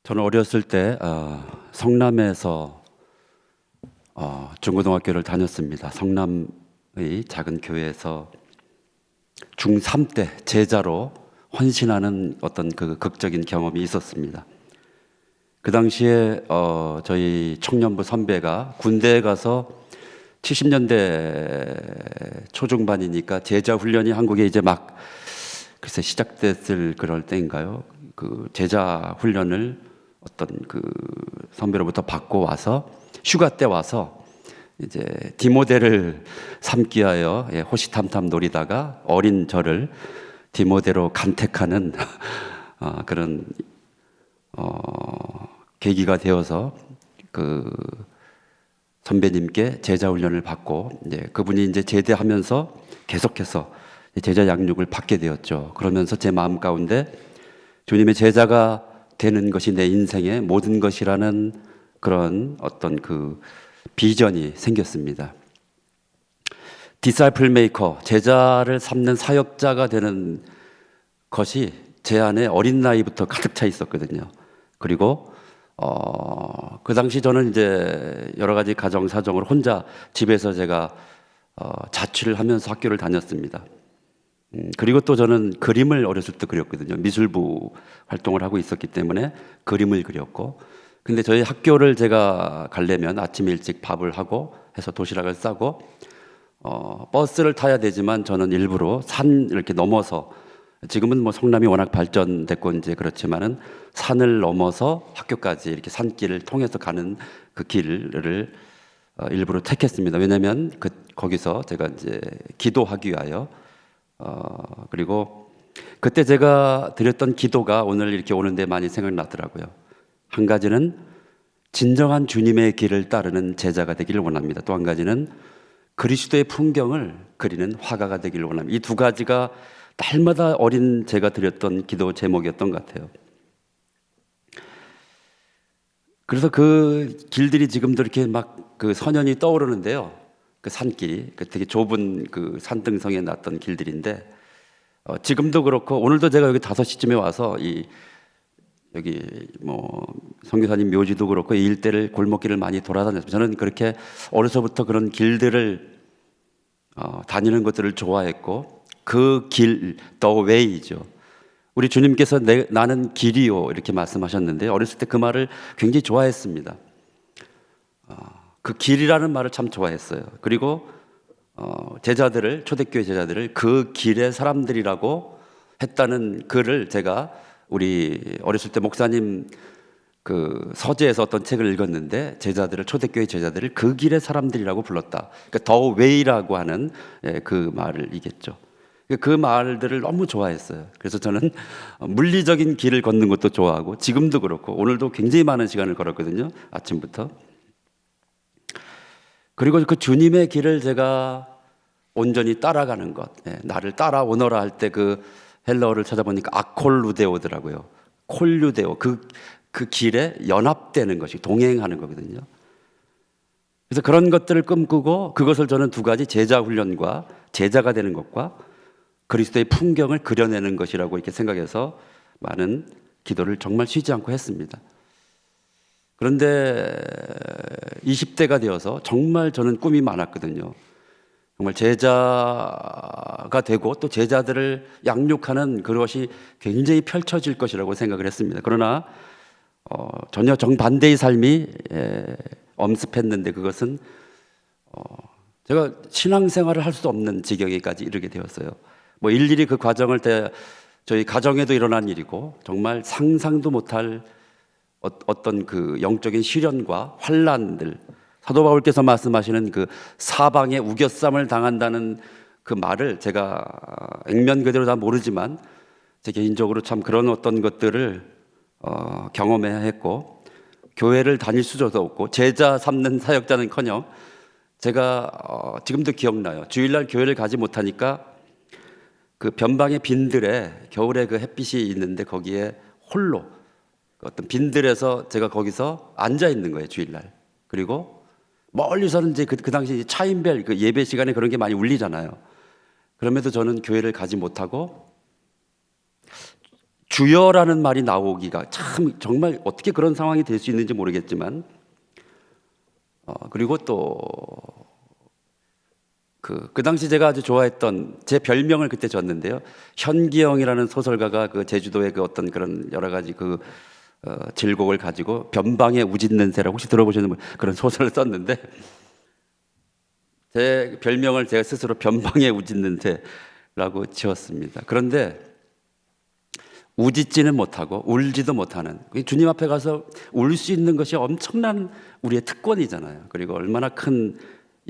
저는 어렸을 때 성남에서 중고등학교를 다녔습니다. 성남의 작은 교회에서 중3 때 제자로 헌신하는 어떤 그 극적인 경험이 있었습니다. 그 당시에 저희 청년부 선배가 군대에 가서 70년대 초중반이니까 제자 훈련이 한국에 이제 막 글쎄 시작됐을 그럴 때인가요? 그 제자 훈련을 어떤 그 선배로부터 받고 와서 휴가 때 와서 이제 디모델을 삼기 위하여 호시탐탐 노리다가 어린 저를 디모델로 간택하는 그런 계기가 되어서 그 선배님께 제자 훈련을 받고 이제 그분이 이제 제대하면서 계속해서 제자 양육을 받게 되었죠. 그러면서 제 마음 가운데 주님의 제자가 되는 것이 내 인생의 모든 것이라는 그런 어떤 그 비전이 생겼습니다. 디사이플 메이커, 제자를 삼는 사역자가 되는 것이 제 안에 어린 나이부터 가득 차 있었거든요. 그리고 그 당시 저는 이제 여러 가지 가정 사정으로 혼자 집에서 제가 자취를 하면서 학교를 다녔습니다. 그리고 또 저는 그림을 어렸을 때 그렸거든요. 미술부 활동을 하고 있었기 때문에 그림을 그렸고, 근데 저희 학교를 제가 가려면 아침 일찍 밥을 하고 해서 도시락을 싸고 버스를 타야 되지만 저는 일부러 산 이렇게 넘어서, 지금은 뭐 성남이 워낙 발전됐고 이제 그렇지만은 산을 넘어서 학교까지 이렇게 산길을 통해서 가는 그 길을 일부러 택했습니다. 왜냐하면 거기서 제가 이제 기도하기 위하여 그리고 그때 제가 드렸던 기도가 오늘 이렇게 오는데 많이 생각나더라고요. 한 가지는 진정한 주님의 길을 따르는 제자가 되기를 원합니다. 또 한 가지는 그리스도의 풍경을 그리는 화가가 되기를 원합니다. 이 두 가지가 날마다 어린 제가 드렸던 기도 제목이었던 것 같아요. 그래서 그 길들이 지금도 이렇게 막 그 선연이 떠오르는데요. 그 산길이 되게 좁은 그 산등성에 났던 길들인데 지금도 그렇고 오늘도 제가 여기 5시쯤에 와서 여기 뭐 선교사님 묘지도 그렇고 이 일대를 골목길을 많이 돌아다녔습니다. 저는 그렇게 어려서부터 그런 길들을 다니는 것들을 좋아했고 그 길, the way죠. 우리 주님께서 나는 길이요 이렇게 말씀하셨는데 어렸을 때 그 말을 굉장히 좋아했습니다. 그 길이라는 말을 참 좋아했어요. 그리고 제자들을, 초대교회 제자들을 그 길의 사람들이라고 했다는 글을 제가 우리 어렸을 때 목사님 그 서재에서 어떤 책을 읽었는데 제자들을, 초대교회 제자들을 그 길의 사람들이라고 불렀다. 그러니까 더 웨이라고 하는 그 말을 이겼죠. 그 말들을 너무 좋아했어요. 그래서 저는 물리적인 길을 걷는 것도 좋아하고 지금도 그렇고 오늘도 굉장히 많은 시간을 걸었거든요. 아침부터. 그리고 그 주님의 길을 제가 온전히 따라가는 것, 나를 따라오너라 할 때 그 헬러어를 찾아보니까 아콜루데오더라고요. 콜루데오, 그 길에 연합되는 것이, 동행하는 거거든요. 그래서 그런 것들을 꿈꾸고 그것을 저는 두 가지, 제자 훈련과 제자가 되는 것과 그리스도의 풍경을 그려내는 것이라고 이렇게 생각해서 많은 기도를 정말 쉬지 않고 했습니다. 그런데 20대가 되어서 정말 저는 꿈이 많았거든요. 정말 제자가 되고 또 제자들을 양육하는 그것이 굉장히 펼쳐질 것이라고 생각을 했습니다. 그러나 전혀 정반대의 삶이 엄습했는데 그것은 제가 신앙생활을 할 수 없는 지경에까지 이르게 되었어요. 뭐 일일이 그 과정을 저희 가정에도 일어난 일이고 정말 상상도 못할 어떤 그 영적인 시련과 환난들, 사도 바울께서 말씀하시는 그 사방에 우겨쌈을 당한다는 그 말을 제가 액면 그대로 다 모르지만 제 개인적으로 참 그런 어떤 것들을 경험해야 했고 교회를 다닐 수조도 없고 제자 삼는 사역자는커녕 제가 지금도 기억나요. 주일날 교회를 가지 못하니까 그 변방의 빈들에 겨울에 그 햇빛이 있는데 거기에 홀로 어떤 빈들에서 제가 거기서 앉아 있는 거예요, 주일날. 그리고 멀리서는 이제 그 당시 차인벨 그 예배 시간에 그런 게 많이 울리잖아요. 그럼에도 저는 교회를 가지 못하고 주여라는 말이 나오기가 참 정말 어떻게 그런 상황이 될 수 있는지 모르겠지만, 그리고 또 그 당시 제가 아주 좋아했던 제 별명을 그때 줬는데요. 현기영이라는 소설가가 그 제주도의 그 어떤 그런 여러 가지 질곡을 가지고 변방의 우짓는새라고 혹시 들어보시는 분, 그런 소설을 썼는데, 제 별명을 제가 스스로 변방의 우짓는새라고 지었습니다. 그런데 우짖지는 못하고 울지도 못하는, 주님 앞에 가서 울 수 있는 것이 엄청난 우리의 특권이잖아요. 그리고 얼마나 큰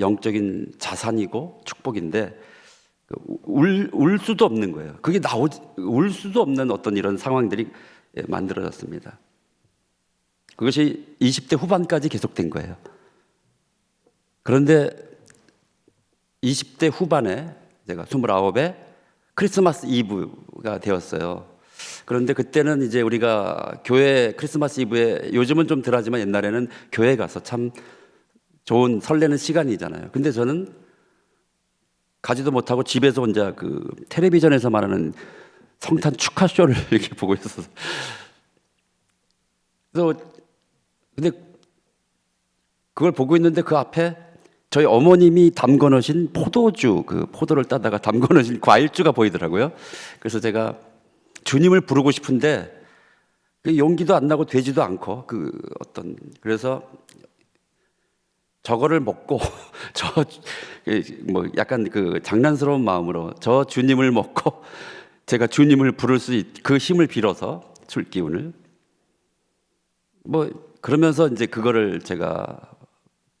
영적인 자산이고 축복인데, 울 수도 없는 거예요. 그게 울 수도 없는 어떤 이런 상황들이 만들어졌습니다. 그것이 20대 후반까지 계속된 거예요. 그런데 20대 후반에 제가 29에 크리스마스 이브가 되었어요. 그런데 그때는 이제 우리가 교회 크리스마스 이브에, 요즘은 좀 덜하지만 옛날에는 교회 가서 참 좋은 설레는 시간이잖아요. 근데 저는 가지도 못하고 집에서 혼자 텔레비전에서 말하는 성탄 축하쇼를 이렇게 보고 있었어요. 그래서 근데 그걸 보고 있는데 그 앞에 저희 어머님이 담궈 놓으신 포도주, 포도를 따다가 담궈 놓으신 과일주가 보이더라고요. 그래서 제가 주님을 부르고 싶은데 용기도 안 나고 되지도 않고 그래서 저거를 먹고 약간 장난스러운 마음으로 저 주님을 먹고 제가 주님을 부를 그 힘을 빌어서, 술 기운을 그러면서 이제 그거를 제가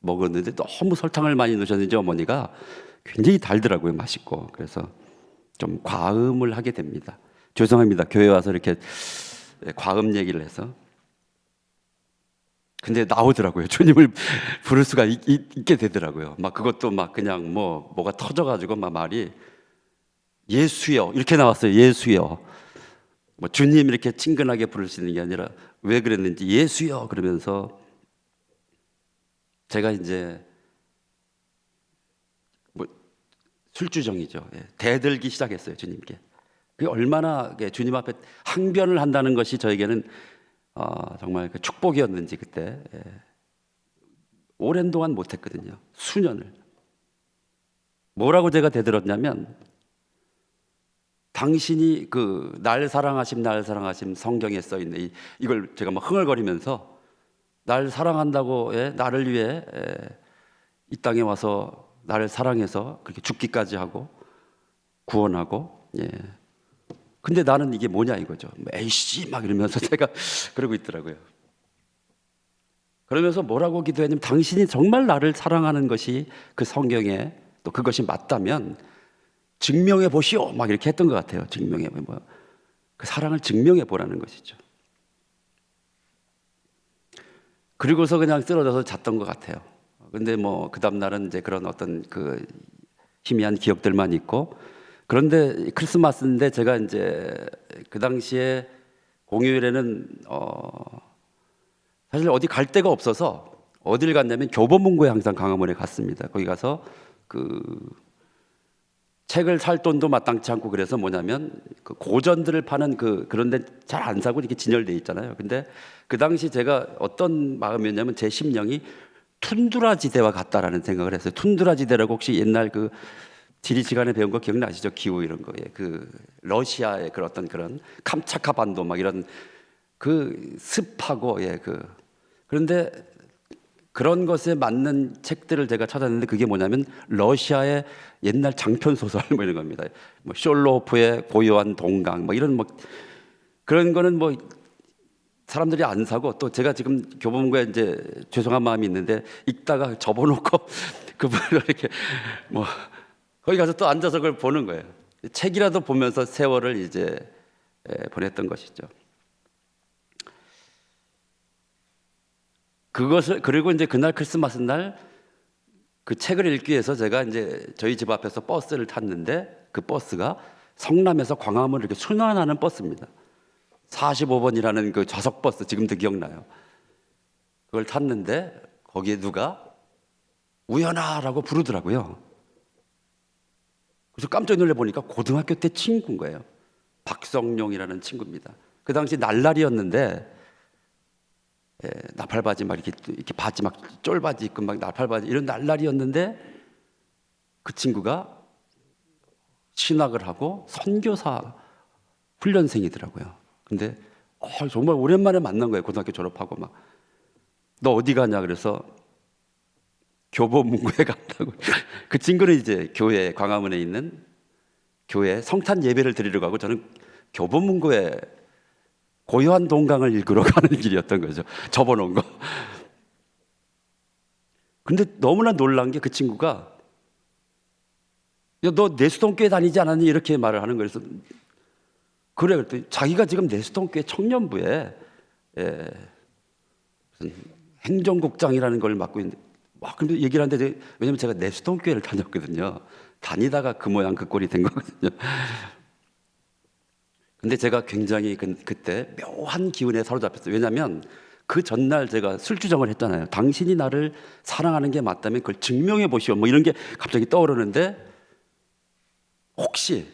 먹었는데 너무 설탕을 많이 넣으셨는지 어머니가 굉장히 달더라고요. 맛있고. 그래서 좀 과음을 하게 됩니다. 죄송합니다. 교회 와서 이렇게 과음 얘기를 해서. 근데 나오더라고요. 주님을 부를 수가 있게 되더라고요. 그것도 그냥 뭐가 터져가지고 말이 예수여 이렇게 나왔어요. 예수여. 주님 이렇게 친근하게 부르시는 게 아니라 왜 그랬는지 예수여 그러면서 제가 이제 술주정이죠. 대들기 시작했어요. 주님께. 그게 얼마나 주님 앞에 항변을 한다는 것이 저에게는 정말 축복이었는지 그때 오랜 동안 못했거든요. 수년을. 뭐라고 제가 대들었냐면, 당신이 날 사랑하심 성경에 써있는 이걸 제가 흥얼거리면서 날 사랑한다고, 나를 위해 이 땅에 와서 나를 사랑해서 그렇게 죽기까지 하고 구원하고, 근데 나는 이게 뭐냐 이거죠. 에이씨 이러면서 제가 그러고 있더라고요. 그러면서 뭐라고 기도했냐면, 당신이 정말 나를 사랑하는 것이 그 성경에 또 그것이 맞다면 증명해 보시오 이렇게 했던 것 같아요. 증명해 그 사랑을 증명해 보라는 것이죠. 그리고서 그냥 쓰러져서 잤던 것 같아요. 근데 그 다음 날은 이제 그런 어떤 희미한 기억들만 있고, 그런데 크리스마스인데 제가 이제 그 당시에 공휴일에는 사실 어디 갈 데가 없어서 어딜 갔냐면 교보문고에 항상 강화문에 갔습니다. 거기 가서 책을 살 돈도 마땅치 않고, 그래서 뭐냐면 고전들을 파는 그런데 잘 안 사고 이렇게 진열돼 있잖아요. 근데 그 당시 제가 어떤 마음이었냐면, 제 심령이 툰드라 지대와 같다라는 생각을 했어요. 툰드라 지대라고 혹시 옛날 지리 시간에 배운 거 기억나시죠? 기후 이런 거에 러시아의 그런 캄차카 반도 이런 습하고 그런데 그런 것에 맞는 책들을 제가 찾았는데, 그게 뭐냐면 러시아의 옛날 장편 소설 이런 겁니다. 숄로호프의 고요한 동강 이런 그런 거는 사람들이 안 사고, 또 제가 지금 교보문고에 이제 죄송한 마음이 있는데 읽다가 접어놓고 그분을 이렇게 거기 가서 또 앉아서 그걸 보는 거예요. 책이라도 보면서 세월을 이제 보냈던 것이죠. 그리고 이제 그날 크리스마스 날 그 책을 읽기 위해서 제가 이제 저희 집 앞에서 버스를 탔는데, 그 버스가 성남에서 광화문을 이렇게 순환하는 버스입니다. 45번이라는 그 좌석 버스, 지금도 기억나요. 그걸 탔는데 거기에 누가 우연아라고 부르더라고요. 그래서 깜짝 놀래 보니까 고등학교 때 친구인 거예요. 박성룡이라는 친구입니다. 그 당시 날라리였는데 나팔바지 막 이렇게 바지 막 쫄바지 입고 막 나팔바지 이런 날라리였는데 그 친구가 신학을 하고 선교사 훈련생이더라고요. 근데 정말 오랜만에 만난 거예요. 고등학교 졸업하고 막 너 어디 가냐 그래서 교보문고에 간다고. 그 친구는 이제 교회 광화문에 있는 교회 성탄 예배를 드리러 가고 저는 교보문고에 고요한 동강을 읽으러 가는 길이었던 거죠. 접어놓은 거. 근데 너무나 놀란 게 그 친구가 야, 너 내수동교회 다니지 않았니? 이렇게 말을 하는 거예요. 그래서 그래 그랬더니 자기가 지금 내수동교회 청년부에 무슨 행정국장이라는 걸 맡고 있는데 와 근데 얘기를 하는데 왜냐면 제가 내수동교회를 다녔거든요. 다니다가 그 모양 그 꼴이 된 거거든요. 근데 제가 굉장히 그때 묘한 기운에 사로잡혔어요. 왜냐하면 그 전날 제가 술주정을 했잖아요. 당신이 나를 사랑하는 게 맞다면 그걸 증명해 보시오. 뭐 이런 게 갑자기 떠오르는데 혹시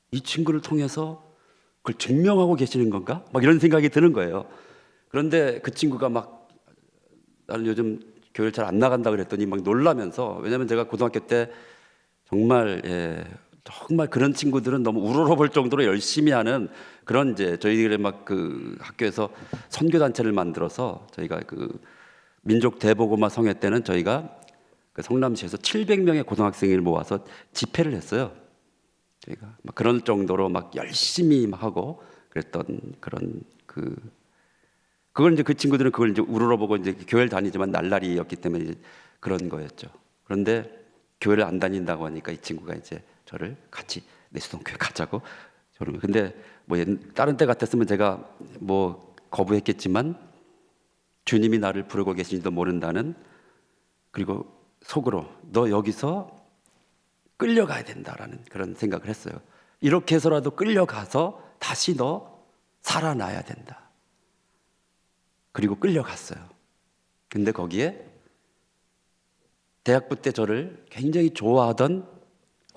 이 친구를 통해서 그걸 증명하고 계시는 건가? 막 이런 생각이 드는 거예요. 그런데 그 친구가 막 나는 요즘 교회를 잘 안 나간다 그랬더니 막 놀라면서 왜냐하면 제가 고등학교 때 정말 정말 그런 친구들은 너무 우러러볼 정도로 열심히 하는 그런 이제 저희들의 막 그 학교에서 선교 단체를 만들어서 저희가 그 민족 대보고마 성회 때는 저희가 그 성남시에서 700명의 고등학생을 모아서 집회를 했어요. 저희가 막 그런 정도로 막 열심히 막 하고 그랬던 그런 그걸 이제 그 친구들은 그걸 이제 우러러보고 이제 교회를 다니지만 날라리였기 때문에 이제 그런 거였죠. 그런데 교회를 안 다닌다고 하니까 이 친구가 이제 저를 같이 내수동교회 가자고 저를. 근데 뭐 다른 때 같았으면 제가 뭐 거부했겠지만 주님이 나를 부르고 계신지도 모른다는 그리고 속으로 너 여기서 끌려가야 된다라는 그런 생각을 했어요. 이렇게 해서라도 끌려가서 다시 너 살아나야 된다. 그리고 끌려갔어요. 근데 거기에 대학부 때 저를 굉장히 좋아하던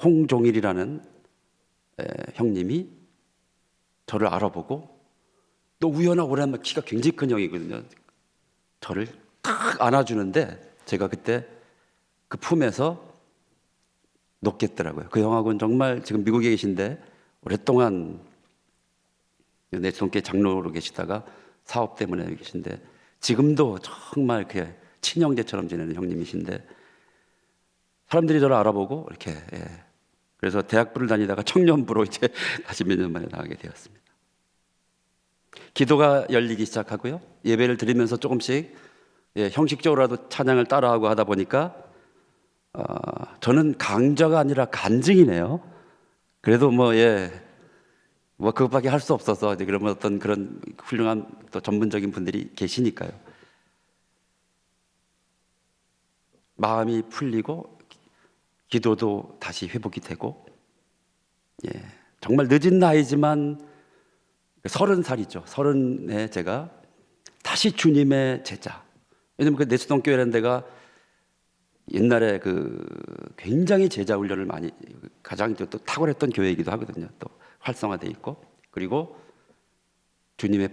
홍종일이라는 형님이 저를 알아보고 또 우연한 오랜만 키가 굉장히 큰 형이거든요. 저를 탁 안아주는데 제가 그때 그 품에서 놓겠더라고요. 그 형하고는 정말 지금 미국에 계신데 오랫동안 내수동교회 장로로 계시다가 사업 때문에 계신데 지금도 정말 그 친형제처럼 지내는 형님이신데 사람들이 저를 알아보고 이렇게 그래서 대학부를 다니다가 청년부로 이제 다시 몇 년 만에 나가게 되었습니다. 기도가 열리기 시작하고요. 예배를 드리면서 조금씩 형식적으로라도 찬양을 따라하고 하다 보니까 저는 강자가 아니라 간증이네요. 그래도 뭐 그것밖에 할 수 없어서 이제 그러면 어떤 그런 훌륭한 또 전문적인 분들이 계시니까요. 마음이 풀리고 기도도 다시 회복이 되고 정말 늦은 나이지만 30살이죠. 30에 제가 다시 주님의 제자. 왜냐면 그 내수동교회라는 데가 옛날에 굉장히 제자 훈련을 많이 가장 또 탁월했던 교회이기도 하거든요. 또 활성화돼 있고 그리고 주님의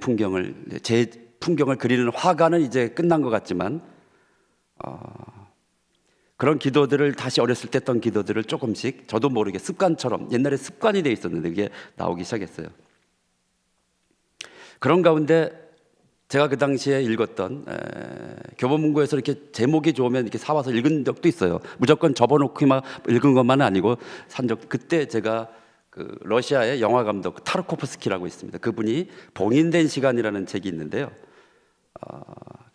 제 풍경을 그리는 화가는 이제 끝난 것 같지만 그런 기도들을 다시 어렸을 때 했던 기도들을 조금씩 저도 모르게 습관처럼 옛날에 습관이 돼 있었는데 그게 나오기 시작했어요. 그런 가운데 제가 그 당시에 읽었던 교보문고에서 이렇게 제목이 좋으면 이렇게 사와서 읽은 적도 있어요. 무조건 접어놓고 막 읽은 것만은 아니고 산 적. 그때 제가 그 러시아의 영화 감독 타르코프스키라고 있습니다. 그분이 봉인된 시간이라는 책이 있는데요.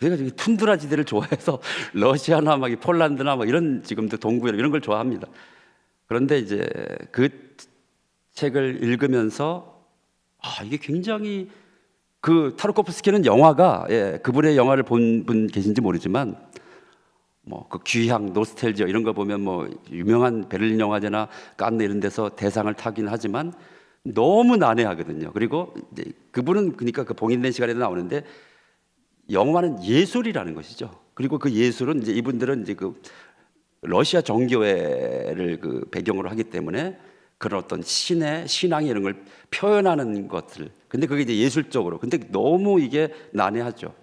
제가 툰드라 지대를 좋아해서 러시아나 막 폴란드나 막 이런 지금도 동구 이런 걸 좋아합니다. 그런데 이제 그 책을 읽으면서 이게 굉장히 그 타르코프스키는 영화가 그분의 영화를 본 분 계신지 모르지만 뭐 그 귀향, 노스텔지어 이런 거 보면 뭐 유명한 베를린 영화제나 칸네 이런 데서 대상을 타긴 하지만 너무 난해하거든요. 그리고 이제 그분은 그러니까 그 봉인된 시간에도 나오는데 영화는 예술이라는 것이죠. 그리고 그 예술은 이제 이분들은 이제 그 러시아 정교회를 그 배경으로 하기 때문에 그런 어떤 신의 신앙이 이런 걸 표현하는 것들. 근데 그게 이제 예술적으로. 근데 너무 이게 난해하죠.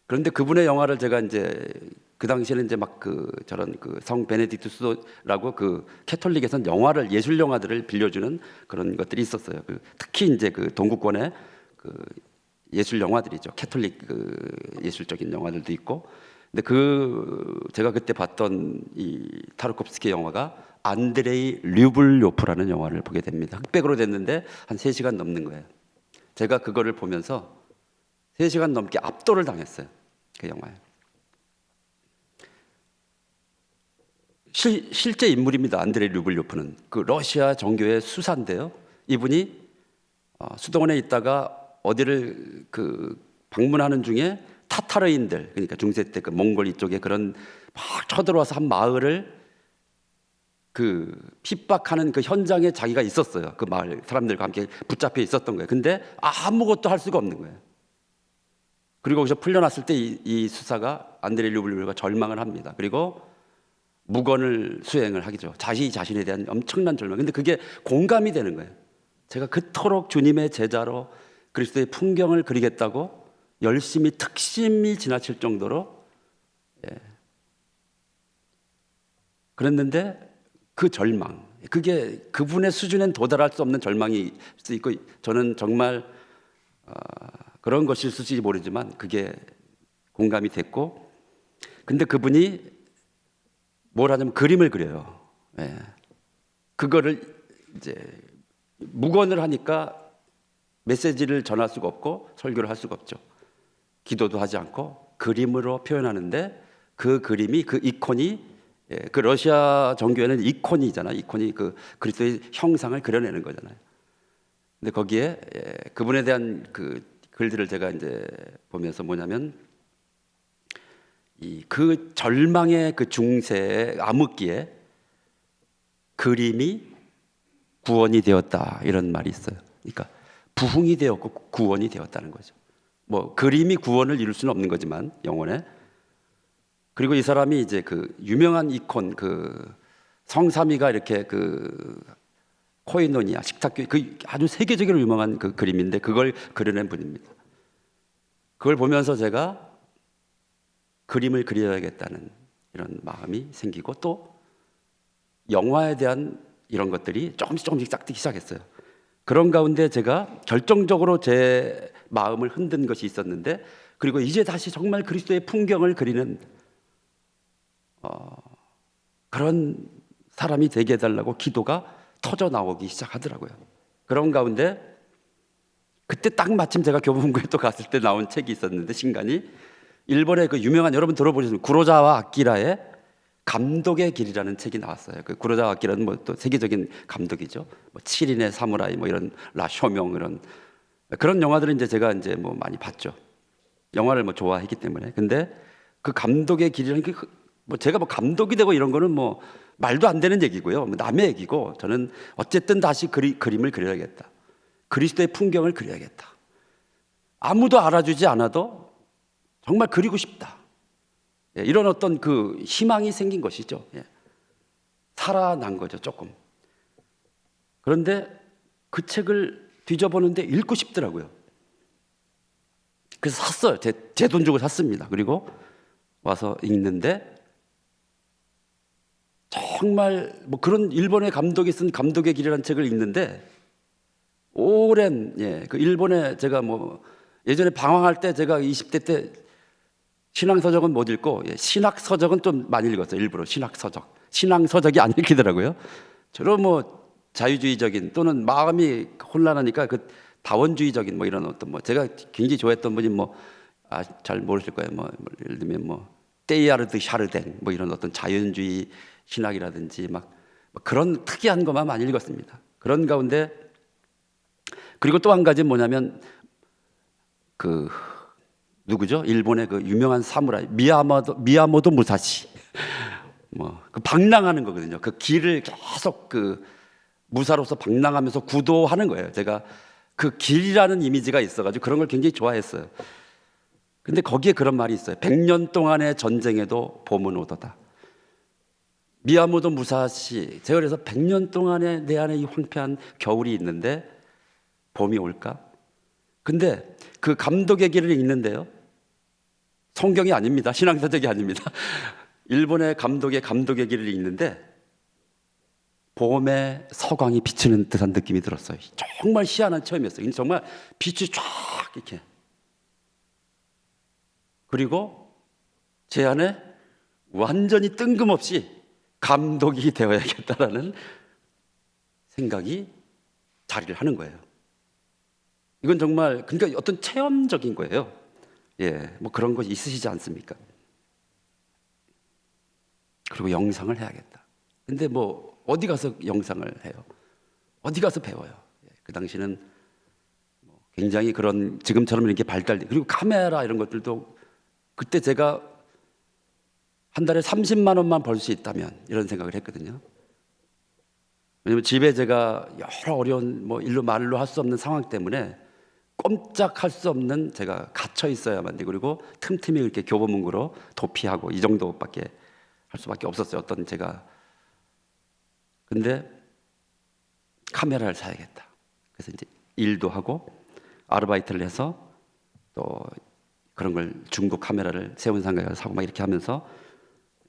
그런데 그분의 영화를 제가 이제 그 당시에는 이제 막 그 저런 그 성 베네딕투스라고 그 캐톨릭에서는 영화를 예술 영화들을 빌려주는 그런 것들이 있었어요. 그 특히 이제 그 동구권의 그 예술 영화들이죠. 캐톨릭 그 예술적인 영화들도 있고. 근데 그 제가 그때 봤던 이 타르코프스키 영화가 안드레이 류블요프라는 영화를 보게 됩니다. 흑백으로 됐는데 한 3시간 넘는 거예요. 제가 그거를 보면서 3시간 넘게 압도를 당했어요. 그 영화에. 실제 인물입니다. 안드레이 류블요프는 그 러시아 정교의 수사인데요. 이분이 수도원에 있다가 어디를 그 방문하는 중에 타타르인들, 그러니까 중세 때 그 몽골 이쪽에 그런 막 쳐들어와서 한 마을을 그 핍박하는 그 현장에 자기가 있었어요. 그 마을 사람들과 함께 붙잡혀 있었던 거예요. 근데 아무것도 할 수가 없는 거예요. 그리고 거기서 풀려났을 때 이 수사가 안드레이 류블요프가 절망을 합니다. 그리고 무건을 수행을 하기죠. 자신에 대한 엄청난 절망. 근데 그게 공감이 되는 거예요. 제가 그토록 주님의 제자로 그리스도의 풍경을 그리겠다고 열심히 특심이 지나칠 정도로 그랬는데 그 절망, 그게 그분의 수준엔 도달할 수 없는 절망이 수 있고 저는 정말 그런 것일지 모르지만 그게 공감이 됐고, 근데 그분이 뭘 하냐면 그림을 그려요. 그거를 이제 무건을 하니까 메시지를 전할 수가 없고 설교를 할 수가 없죠. 기도도 하지 않고 그림으로 표현하는데 그 그림이 그 이콘이 그 러시아 정교회는 이콘이잖아. 이콘이 그 그리스도의 형상을 그려내는 거잖아요. 근데 거기에 그분에 대한 그 글들을 제가 이제 보면서 뭐냐면 그 절망의 그 중세의 암흑기에 그림이 구원이 되었다 이런 말이 있어요. 그러니까 부흥이 되었고 구원이 되었다는 거죠. 뭐 그림이 구원을 이룰 수는 없는 거지만 영혼에. 그리고 이 사람이 이제 그 유명한 이콘 그 성삼위가 이렇게 그 코이노니아 식탁교 그 아주 세계적으로 유명한 그 그림인데 그걸 그려낸 분입니다. 그걸 보면서 제가 그림을 그려야겠다는 이런 마음이 생기고 또 영화에 대한 이런 것들이 조금씩 싹트기 시작했어요. 그런 가운데 제가 결정적으로 제 마음을 흔든 것이 있었는데, 그리고 이제 다시 정말 그리스도의 풍경을 그리는 그런 사람이 되게 해달라고 기도가 터져 나오기 시작하더라고요. 그런 가운데 그때 딱 마침 제가 교보문고에 또 갔을 때 나온 책이 있었는데, 신간이 일본의 그 유명한, 여러분 들어보셨습니까? 구로자와 아키라의 감독의 길이라는 책이 나왔어요. 그 구로자와 아키라는 뭐 또 세계적인 감독이죠. 뭐 7인의 사무라이 뭐 이런 라쇼명 이런 그런 영화들은 이제 제가 이제 뭐 많이 봤죠. 영화를 뭐 좋아했기 때문에. 근데 그 감독의 길이라는 게 뭐 제가 뭐 감독이 되고 이런 거는 뭐 말도 안 되는 얘기고요. 뭐 남의 얘기고, 저는 어쨌든 다시 그림을 그려야겠다. 그리스도의 풍경을 그려야겠다. 아무도 알아주지 않아도 정말 그리고 싶다. 이런 어떤 그 희망이 생긴 것이죠. 살아난 거죠, 조금. 그런데 그 책을 뒤져보는데 읽고 싶더라고요. 그래서 샀어요. 제 돈 주고 샀습니다. 그리고 와서 읽는데 정말 뭐 그런 일본의 감독이 쓴 감독의 길이라는 책을 읽는데 오랜 그 일본에 제가 뭐 예전에 방황할 때 제가 20대 때 신앙서적은 못 읽고 신학서적은 좀 많이 읽었어요. 일부러 신학서적. 신앙서적이 안 읽히더라고요. 주로 뭐 자유주의적인 또는 마음이 혼란하니까 그 다원주의적인 뭐 이런 어떤 뭐 제가 굉장히 좋아했던 분이 뭐 잘 모르실 거예요. 뭐 예를 들면 뭐 테이야르드 샤르댕 뭐 이런 어떤 자연주의 신학이라든지 막 그런 특이한 것만 많이 읽었습니다. 그런 가운데 그리고 또 한 가지 뭐냐면 그 누구죠? 일본의 그 유명한 사무라이 미야모토 무사시 뭐 그 방랑하는 거거든요. 그 길을 계속 그 무사로서 방랑하면서 구도하는 거예요. 제가 그 길이라는 이미지가 있어가지고 그런 걸 굉장히 좋아했어요. 근데 거기에 그런 말이 있어요. 100년 동안의 전쟁에도 봄은 오도다. 미야모토 무사시, 제가 그래서 100년 동안에 내 안에 이 황폐한 겨울이 있는데 봄이 올까? 근데 그 감독의 길을 읽는데요, 성경이 아닙니다. 신앙서적이 아닙니다. 일본의 감독의 길을 읽는데 봄에 서광이 비치는 듯한 느낌이 들었어요. 정말 희한한 체험이었어요. 정말 빛이 쫙 이렇게. 그리고 제 안에 완전히 뜬금없이 감독이 되어야겠다라는 생각이 자리를 하는 거예요. 이건 정말 그러니까 어떤 체험적인 거예요. 예, 뭐 그런 거 있으시지 않습니까? 그리고 영상을 해야겠다. 근데 뭐 어디 가서 영상을 해요? 어디 가서 배워요? 그 당시는 굉장히 그런 지금처럼 이렇게 발달돼, 그리고 카메라 이런 것들도 그때 제가 한 달에 30만 원만 벌 수 있다면 이런 생각을 했거든요. 왜냐면 집에 제가 여러 어려운 뭐 일로 말로 할 수 없는 상황 때문에 꼼짝할 수 없는, 제가 갇혀 있어야만 돼. 그리고 틈틈이 이렇게 교보문고로 도피하고 이 정도밖에 할 수밖에 없었어요. 어떤 제가. 근데 카메라를 사야겠다. 그래서 이제 일도 하고 아르바이트를 해서 또 그런 걸 중고 카메라를 세운상가에 가서 사고 막 이렇게 하면서,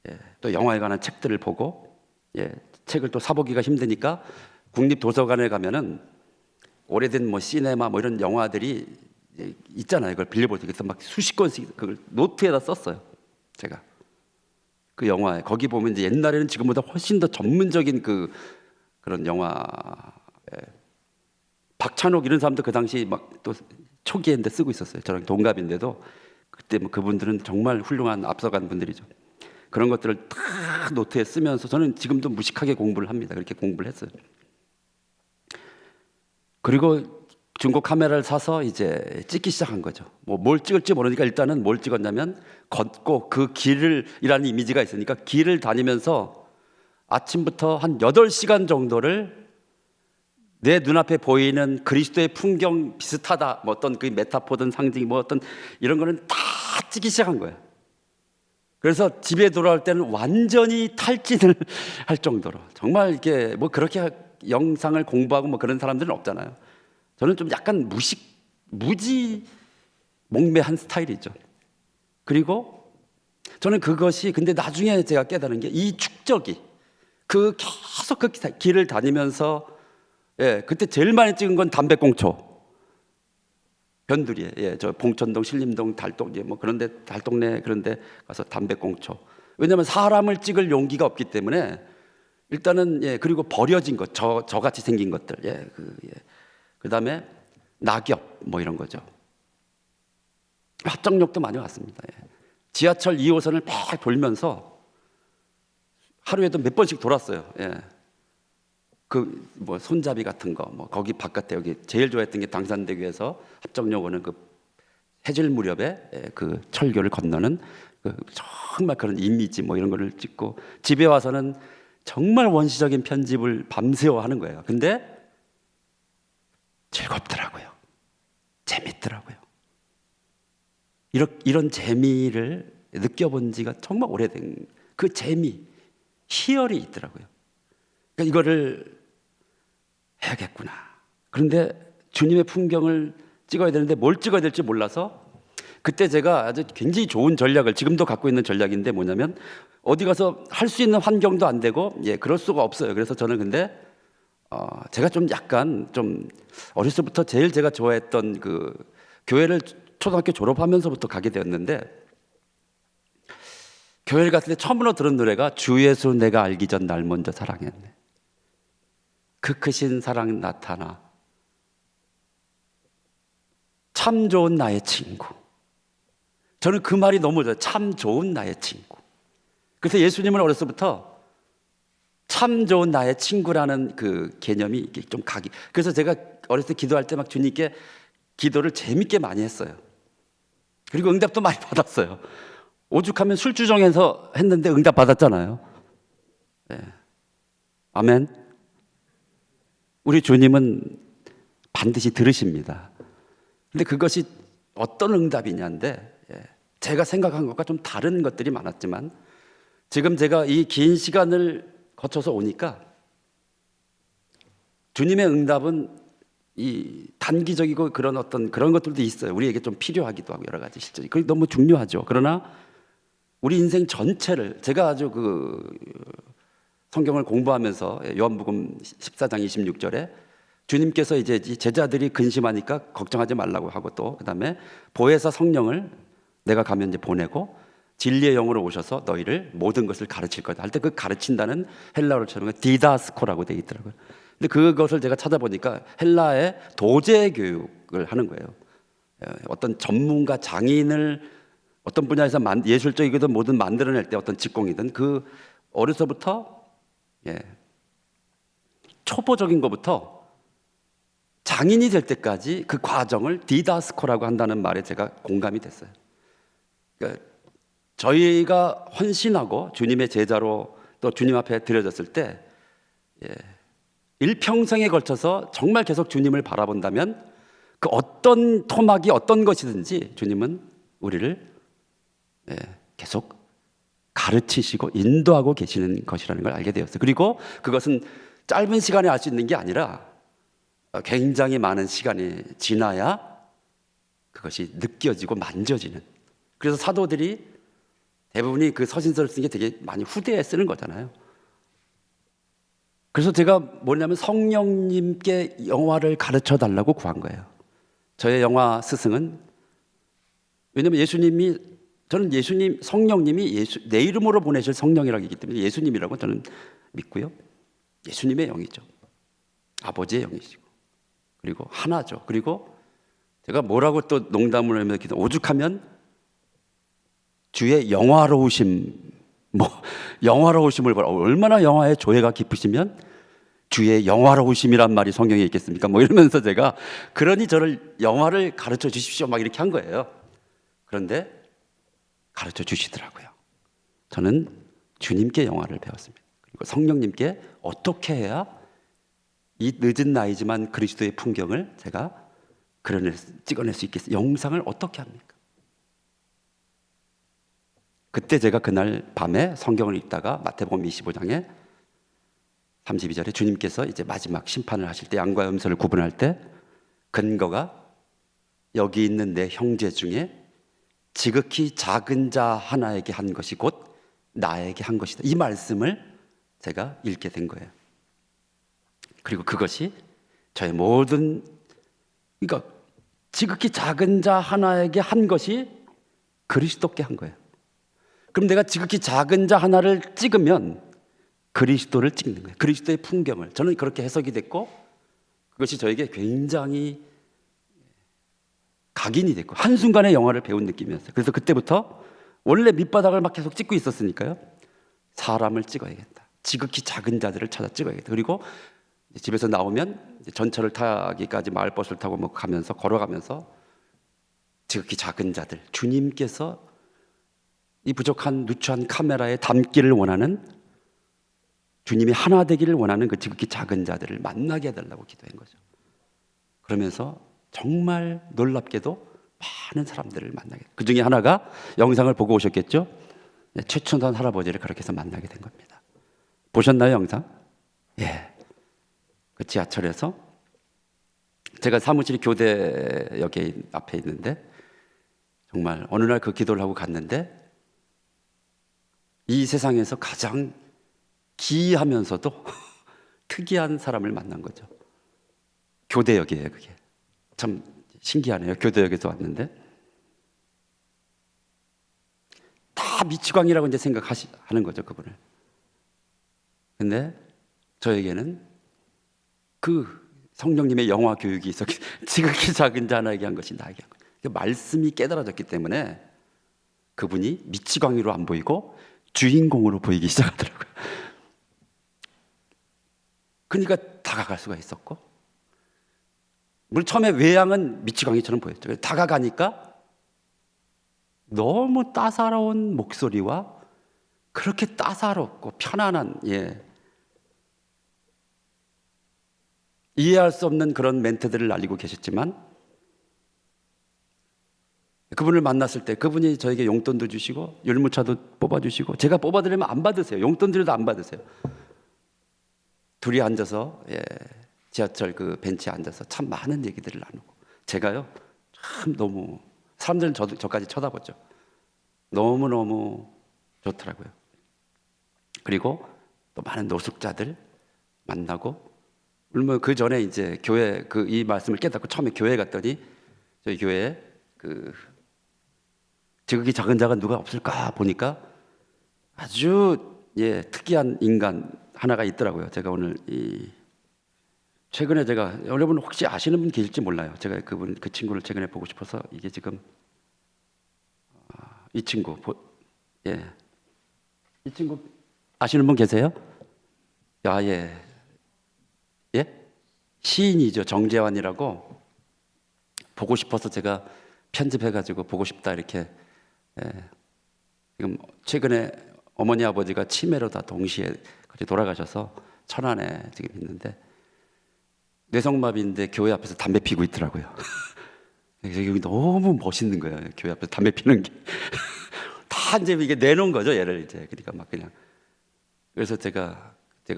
예, 또 영화에 관한 책들을 보고, 예, 책을 또 사보기가 힘드니까 국립도서관에 가면은 오래된 뭐 시네마 뭐 이런 영화들이 있잖아요. 그걸 빌려볼 때 그래서 막 수십 권씩 그걸 노트에다 썼어요. 제가 그 영화에, 거기 보면 이제 옛날에는 지금보다 훨씬 더 전문적인 그런 영화, 예, 박찬욱 이런 사람도 그 당시 막 또 초기인데 쓰고 있었어요. 저랑 동갑인데도 그때 뭐 그분들은 정말 훌륭한 앞서간 분들이죠. 그런 것들을 다 노트에 쓰면서 저는 지금도 무식하게 공부를 합니다. 그렇게 공부를 했어요. 그리고 중고 카메라를 사서 이제 찍기 시작한 거죠. 뭐 뭘 찍을지 모르니까 일단은 뭘 찍었냐면, 걷고 그 길이라는 이미지가 있으니까 길을 다니면서 아침부터 한 8시간 정도를 내 눈앞에 보이는 그리스도의 풍경 비슷하다, 뭐 어떤 그 메타포든 상징 뭐 어떤 이런 거는 다 찍기 시작한 거예요. 그래서 집에 돌아올 때는 완전히 탈진을 할 정도로, 정말 이렇게 뭐 그렇게 영상을 공부하고 뭐 그런 사람들은 없잖아요. 저는 좀 약간 무지 몽매한 스타일이죠. 그리고 저는 그것이, 근데 나중에 제가 깨달은 게 이 축적이, 계속 그 길을 다니면서, 예, 그때 제일 많이 찍은 건 담배꽁초 변두리에, 예, 저 봉천동, 신림동, 달동, 뭐 그런데 달동네 그런데 가서 담배꽁초. 왜냐하면 사람을 찍을 용기가 없기 때문에 일단은, 예, 그리고 버려진 것, 저같이 생긴 것들, 예, 그다음에 낙엽 뭐 이런 거죠. 합정역도 많이 왔습니다. 예. 지하철 2호선을 막 돌면서 하루에도 몇 번씩 돌았어요. 예. 그 뭐 손잡이 같은 거, 뭐 거기 바깥에, 여기 제일 좋아했던 게 당산대교에서 합정역 오는 그 해질 무렵에, 예, 그 철교를 건너는 정말 그런 이미지 뭐 이런 거를 찍고, 집에 와서는 정말 원시적인 편집을 밤새워 하는 거예요. 근데 즐겁더라고요. 재밌더라고요. 이런 재미를 느껴본 지가 정말 오래된, 그 재미, 희열이 있더라고요. 그러니까 이거를 해야겠구나. 그런데 주님의 풍경을 찍어야 되는데 뭘 찍어야 될지 몰라서, 그때 제가 아주 굉장히 좋은 전략을, 지금도 갖고 있는 전략인데 뭐냐면, 어디 가서 할 수 있는 환경도 안 되고, 예, 그럴 수가 없어요. 그래서 저는 근데 제가 좀 약간 좀 어렸을 때부터 제일 제가 좋아했던 그 교회를 초등학교 졸업하면서부터 가게 되었는데, 교회를 갔을 때 처음으로 들은 노래가 주 예수 내가 알기 전 날 먼저 사랑했네. 그 크신 사랑 나타나 참 좋은 나의 친구. 저는 그 말이 너무 좋아요. 참 좋은 나의 친구. 그래서 예수님을 어렸을 때부터 참 좋은 나의 친구라는 그 개념이 좀 그래서 제가 어렸을 때 기도할 때 막 주님께 기도를 재밌게 많이 했어요. 그리고 응답도 많이 받았어요. 오죽하면 술주정해서 했는데 응답 받았잖아요. 네. 아멘. 우리 주님은 반드시 들으십니다. 근데 그것이 어떤 응답이냐인데, 예, 제가 생각한 것과 좀 다른 것들이 많았지만, 지금 제가 이 긴 시간을 거쳐서 오니까 주님의 응답은 이 단기적이고 그런 어떤 그런 것들도 있어요. 우리에게 좀 필요하기도 하고 여러 가지 실제 그게 너무 중요하죠. 그러나 우리 인생 전체를 제가 아주 그 성경을 공부하면서 요한복음 14장 26절에 주님께서 이제 제자들이 근심하니까 걱정하지 말라고 하고 또 그다음에 보혜사 성령을 내가 가면 이제 보내고 진리의 영으로 오셔서 너희를 모든 것을 가르칠 거다 할 때 그 가르친다는 헬라어로 처럼 디다스코라고 되어 있더라고요. 근데 그것을 제가 찾아보니까 헬라의 도제 교육을 하는 거예요. 어떤 전문가 장인을 어떤 분야에서 예술적이든 뭐든 만들어낼 때 어떤 직공이든 그 어려서부터 초보적인 것부터 장인이 될 때까지 그 과정을 디다스코라고 한다는 말에 제가 공감이 됐어요. 그러니까 저희가 헌신하고 주님의 제자로 또 주님 앞에 드려졌을 때 일평생에 걸쳐서 정말 계속 주님을 바라본다면 그 어떤 토막이 어떤 것이든지 주님은 우리를 계속 가르치시고 인도하고 계시는 것이라는 걸 알게 되었어요. 그리고 그것은 짧은 시간에 알 수 있는 게 아니라 굉장히 많은 시간이 지나야 그것이 느껴지고 만져지는. 그래서 사도들이 대부분이 그 서신서를 쓰는 게 되게 많이 후대에 쓰는 거잖아요. 그래서 제가 뭐냐면 성령님께 영화를 가르쳐 달라고 구한 거예요. 저의 영화 스승은 왜냐면 예수님이 저는 예수님 성령님이 내 이름으로 보내실 성령이라고 하기 때문에 예수님이라고 저는 믿고요. 예수님의 영이죠. 아버지의 영이시고 그리고 하나죠. 그리고 제가 뭐라고 또 농담을 하면 오죽하면 주의 영화로우심 영화로우심을 얼마나 영화의 조예가 깊으시면 주의 영화로우심이란 말이 성경에 있겠습니까? 이러면서 제가 그러니 저를 영화를 가르쳐 주십시오 막 이렇게 한 거예요. 그런데 가르쳐 주시더라고요. 저는 주님께 영화를 배웠습니다. 그리고 성령님께 어떻게 해야 이 늦은 나이지만 그리스도의 풍경을 제가 찍어낼 수 있겠어요? 영상을 어떻게 합니까? 그때 제가 그날 밤에 성경을 읽다가 마태복음 25장에 32절에 주님께서 이제 마지막 심판을 하실 때 양과 염소를 구분할 때 근거가 여기 있는 내 형제 중에 지극히 작은 자 하나에게 한 것이 곧 나에게 한 것이다. 이 말씀을 제가 읽게 된 거예요. 그리고 그것이 저의 모든 그러니까 지극히 작은 자 하나에게 한 것이 그리스도께 한 거예요. 그럼 내가 지극히 작은 자 하나를 찍으면 그리스도를 찍는 거예요. 그리스도의 풍경을. 저는 그렇게 해석이 됐고 그것이 저에게 굉장히 각인이 됐고 한순간에 영화를 배운 느낌이었어요. 그래서 그때부터 원래 밑바닥을 막 계속 찍고 있었으니까요. 사람을 찍어야겠다. 지극히 작은 자들을 찾아 찍어야겠다. 그리고 집에서 나오면 전철을 타기까지 마을버스를 타고 가면서 걸어가면서 지극히 작은 자들 주님께서 이 부족한 누추한 카메라에 담기를 원하는 주님이 하나 되기를 원하는 그 지극히 작은 자들을 만나게 해달라고 기도한 거죠. 그러면서 정말 놀랍게도 많은 사람들을 만나게 그 중에 하나가 영상을 보고 오셨겠죠? 최춘선 할아버지를 그렇게 해서 만나게 된 겁니다. 보셨나요 영상? 예. 그 지하철에서 제가 사무실이 교대역에 앞에 있는데 정말 어느 날 그 기도를 하고 갔는데 이 세상에서 가장 기이하면서도 특이한 사람을 만난 거죠. 교대역이에요 그게. 참 신기하네요. 교대역에서 왔는데 다 미치광이라고 이제 생각하는 거죠 그분을. 근데 저에게는 그 성령님의 영화 교육이 있었기 지극히 작은 자 하나에게 한 것이 나에게 한 것. 그 말씀이 깨달아졌기 때문에 그분이 미치광이로 안 보이고 주인공으로 보이기 시작하더라고요. 그러니까 다가갈 수가 있었고 물론 처음에 외양은 미치광이처럼 보였죠. 다가가니까 너무 따사로운 목소리와 그렇게 따사롭고 편안한 이해할 수 없는 그런 멘트들을 날리고 계셨지만 그분을 만났을 때 그분이 저에게 용돈도 주시고 율무차도 뽑아주시고, 제가 뽑아드리면 안 받으세요. 용돈 드려도 안 받으세요. 둘이 앉아서 지하철 그 벤치에 앉아서 참 많은 얘기들을 나누고, 제가요 참 너무, 사람들은 저까지 쳐다보죠. 너무너무 좋더라고요. 그리고 또 많은 노숙자들 만나고, 물론 그 전에 이제 교회 이 말씀을 깨닫고 처음에 교회 갔더니 저희 교회에 지극히 작은 자가 누가 없을까 보니까 아주 특이한 인간 하나가 있더라고요. 제가 오늘 최근에 제가, 여러분 혹시 아시는 분 계실지 몰라요. 제가 그 친구를 최근에 보고 싶어서, 이게 지금 이 친구 이 친구 아시는 분 계세요? 시인이죠. 정재환이라고. 보고 싶어서 제가 편집해가지고 보고 싶다 이렇게. 지금 최근에 어머니 아버지가 치매로 다 동시에 같이 돌아가셔서 천안에 지금 있는데, 뇌성마비인데 교회 앞에서 담배 피고 있더라고요. 여기 너무 멋있는 거예요. 교회 앞에서 담배 피는 게. 다 이제 이게 내놓은 거죠, 얘를 이제. 그러니까 막 그냥. 그래서 제가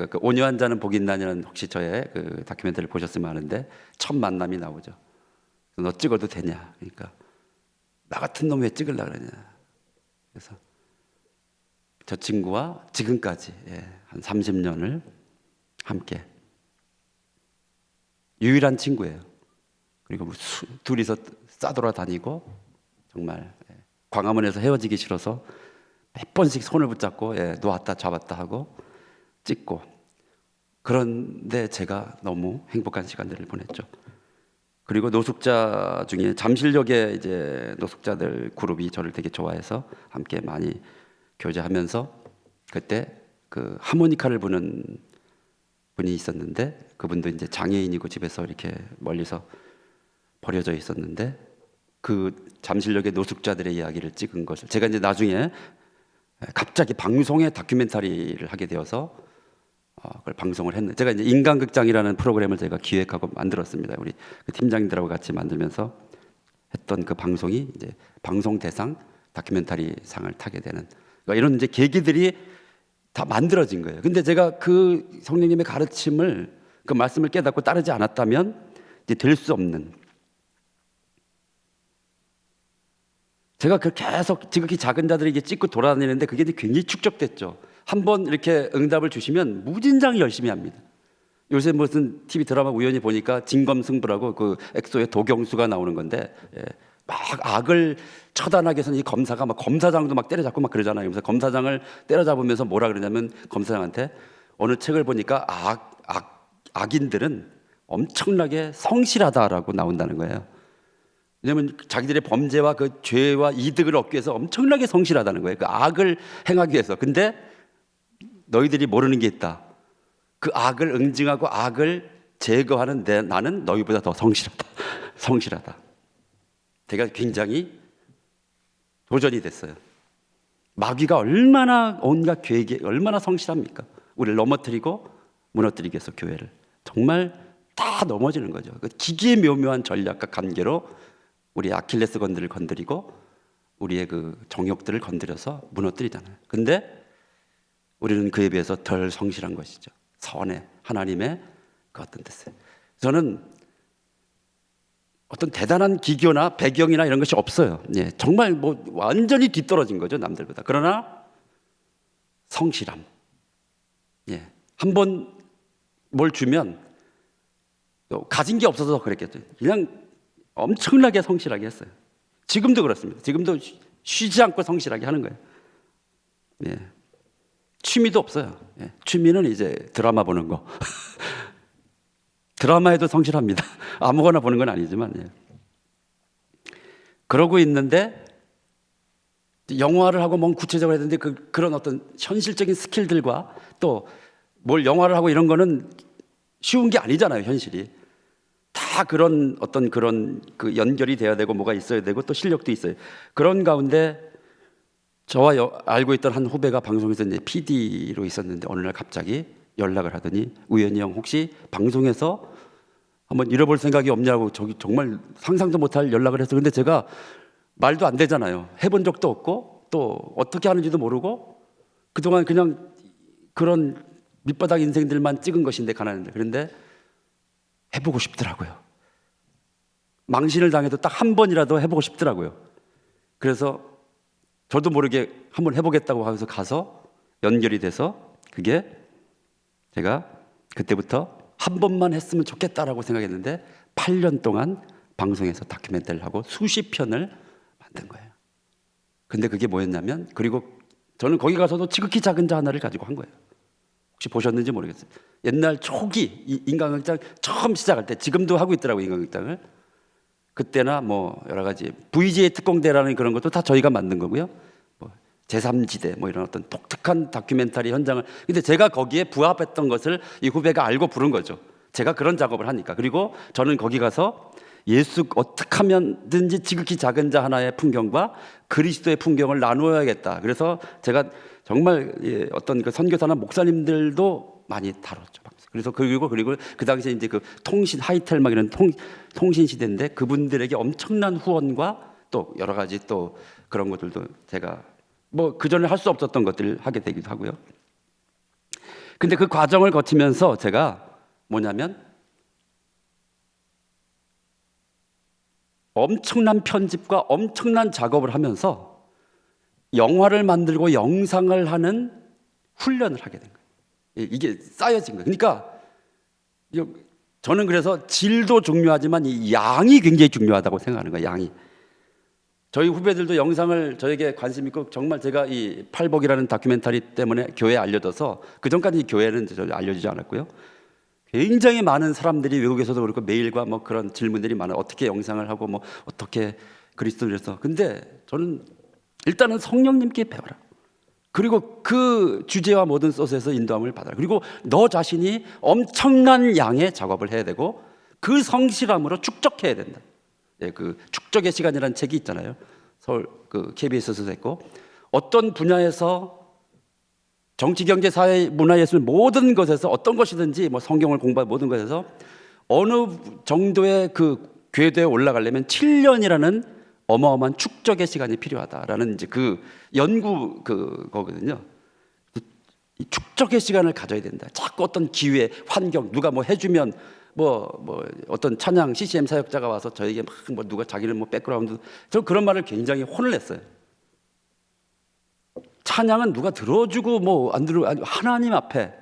그 온유한 자는 복이 있나니는, 혹시 저의 그 다큐멘터리를 보셨으면 하는데, 첫 만남이 나오죠. 너 찍어도 되냐? 그러니까 나 같은 놈 왜 찍으려고 그러냐? 그래서 저 친구와 지금까지 한 30년을 함께, 유일한 친구예요. 그리고 둘이서 싸돌아다니고, 정말 광화문에서 헤어지기 싫어서 몇 번씩 손을 붙잡고 놓았다 잡았다 하고 찍고. 그런데 제가 너무 행복한 시간들을 보냈죠. 그리고 노숙자 중에 잠실역에 이제 노숙자들 그룹이 저를 되게 좋아해서 함께 많이 교제하면서, 그때 그 하모니카를 부는 분이 있었는데, 그분도 이제 장애인이고 집에서 이렇게 멀리서 버려져 있었는데, 그 잠실역의 노숙자들의 이야기를 찍은 것을 제가 이제 나중에 갑자기 방송에 다큐멘터리를 하게 되어서 그걸 방송을 했는데, 제가 이제 인간극장이라는 프로그램을 제가 기획하고 만들었습니다. 우리 그 팀장님들하고 같이 만들면서 했던 그 방송이 이제 방송 대상 다큐멘터리 상을 타게 되는, 그러니까 이런 이제 계기들이 다 만들어진 거예요. 근데 제가 그 성령님의 가르침을, 그 말씀을 깨닫고 따르지 않았다면 이제 될 수 없는, 제가 그 계속 지극히 작은 자들에게 찍고 돌아다니는데 그게 굉장히 축적됐죠. 한번 이렇게 응답을 주시면 무진장 열심히 합니다. 요새 무슨 TV 드라마 우연히 보니까 진검승부라고 그 엑소의 도경수가 나오는 건데, 막 악을 처단하기 위해서는 이 검사가 막 검사장도 막 때려잡고 막 그러잖아요. 그래서 검사장을 때려잡으면서 뭐라 그러냐면, 검사장한테 어느 책을 보니까 악인들은 엄청나게 성실하다라고 나온다는 거예요. 왜냐하면 자기들의 범죄와 그 죄와 이득을 얻기 위해서 엄청나게 성실하다는 거예요. 그 악을 행하기 위해서. 근데 너희들이 모르는 게 있다. 그 악을 응징하고 악을 제거하는 나는 너희보다 더 성실하다. 성실하다. 제가 굉장히 도전이 됐어요. 마귀가 얼마나 온갖 계획이 얼마나 성실합니까? 우리를 넘어뜨리고 무너뜨리기 위해서 교회를 정말 다 넘어지는 거죠. 그 기기의 묘묘한 전략과 관계로 우리 아킬레스건들을 건드리고 우리의 그 정욕들을 건드려서 무너뜨리잖아요. 근데 우리는 그에 비해서 덜 성실한 것이죠. 선의 하나님의 그 어떤 뜻에. 저는 어떤 대단한 기교나 배경이나 이런 것이 없어요. 정말 뭐 완전히 뒤떨어진 거죠, 남들보다. 그러나 성실함. 한번 뭘 주면 또 가진 게 없어서 그랬겠죠. 그냥 엄청나게 성실하게 했어요. 지금도 그렇습니다. 지금도 쉬지 않고 성실하게 하는 거예요. 취미도 없어요. 취미는 이제 드라마 보는 거. 드라마에도 성실합니다. 아무거나 보는 건 아니지만. 그러고 있는데 영화를 하고 뭔 구체적으로 했는데 그런 어떤 현실적인 스킬들과 또 뭘 영화를 하고 이런 거는 쉬운 게 아니잖아요, 현실이. 다 그런 어떤 그런 그 연결이 돼야 되고 뭐가 있어야 되고 또 실력도 있어요. 그런 가운데 저와 알고 있던 한 후배가 방송에서 이제 PD로 있었는데 어느 날 갑자기 연락을 하더니, 우연히 형 혹시 방송에서 한번 잃어볼 생각이 없냐고, 저기 정말 상상도 못할 연락을 했어요. 근데 제가 말도 안 되잖아요. 해본 적도 없고 또 어떻게 하는지도 모르고 그동안 그냥 그런 밑바닥 인생들만 찍은 것인데, 가난한데. 그런데 해보고 싶더라고요. 망신을 당해도 딱 한 번이라도 해보고 싶더라고요. 그래서 저도 모르게 한번 해보겠다고 하면서 가서 연결이 돼서, 그게 제가 그때부터 한 번만 했으면 좋겠다라고 생각했는데 8년 동안 방송에서 다큐멘터리를 하고 수십 편을 만든 거예요. 근데 그게 뭐였냐면, 그리고 저는 거기 가서도 지극히 작은 자 하나를 가지고 한 거예요. 혹시 보셨는지 모르겠어요. 옛날 초기 인간극장 처음 시작할 때, 지금도 하고 있더라고요, 인간극장을. 그때나 뭐 여러 가지 VJ 특공대라는 그런 것도 다 저희가 만든 거고요. 뭐 제3지대 뭐 이런 어떤 독특한 다큐멘터리 현장을, 근데 제가 거기에 부합했던 것을 이 후배가 알고 부른 거죠. 제가 그런 작업을 하니까. 그리고 저는 거기 가서 예수 어떻게 하면든지 지극히 작은 자 하나의 풍경과 그리스도의 풍경을 나누어야겠다. 그래서 제가 정말 어떤 그 선교사나 목사님들도 많이 다뤘죠. 그래서 그리고 그 당시에 이제 그 통신 하이텔 막 이런 통신 시대인데, 그분들에게 엄청난 후원과 또 여러 가지 또 그런 것들도 제가 뭐 그전에 할 수 없었던 것들을 하게 되기도 하고요. 근데 그 과정을 거치면서 제가 뭐냐면, 엄청난 편집과 엄청난 작업을 하면서 영화를 만들고 영상을 하는 훈련을 하게 된 거예요. 이게 쌓여진 거예요. 그러니까 저는 그래서 질도 중요하지만 이 양이 굉장히 중요하다고 생각하는 거예요. 양이. 저희 후배들도 영상을 저에게 관심 있고, 정말 제가 이 팔복이라는 다큐멘터리 때문에 교회에 알려져서, 그전까지 교회는 알려지지 않았고요. 굉장히 많은 사람들이 외국에서도 그렇고 메일과 뭐 그런 질문들이 많아요. 어떻게 영상을 하고 뭐 어떻게 그리스도를 해서. 근데 저는 일단은 성령님께 배워라. 그리고 그 주제와 모든 소스에서 인도함을 받아라. 그리고 너 자신이 엄청난 양의 작업을 해야 되고 그 성실함으로 축적해야 된다. 예, 그 축적의 시간이라는 책이 있잖아요. 서울 그 KBS에서도 했고, 어떤 분야에서 정치, 경제, 사회, 문화, 예술 모든 것에서 어떤 것이든지 뭐 성경을 공부한 모든 것에서 어느 정도의 그 궤도에 올라가려면 7년이라는 어마어마한 축적의 시간이 필요하다라는 이제 그 연구 그거거든요. 이 축적의 시간을 가져야 된다. 자꾸 어떤 기회, 환경, 누가 뭐 해주면 뭐 어떤 찬양 CCM 사역자가 와서 저에게 막 뭐 누가 자기는 뭐 백그라운드, 저 그런 말을 굉장히 혼을 냈어요. 찬양은 누가 들어주고 뭐 안 들어, 하나님 앞에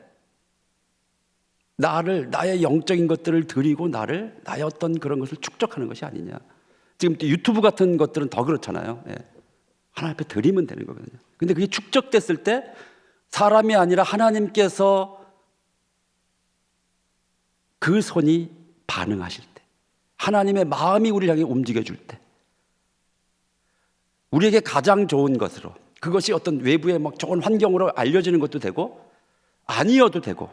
나의 영적인 것들을 드리고 나의 어떤 그런 것을 축적하는 것이 아니냐. 지금 유튜브 같은 것들은 더 그렇잖아요. 예. 하나님 앞에 드리면 되는 거거든요. 근데 그게 축적됐을 때 사람이 아니라 하나님께서 그 손이 반응하실 때, 하나님의 마음이 우리를 향해 움직여줄 때, 우리에게 가장 좋은 것으로, 그것이 어떤 외부의 막 좋은 환경으로 알려지는 것도 되고 아니어도 되고.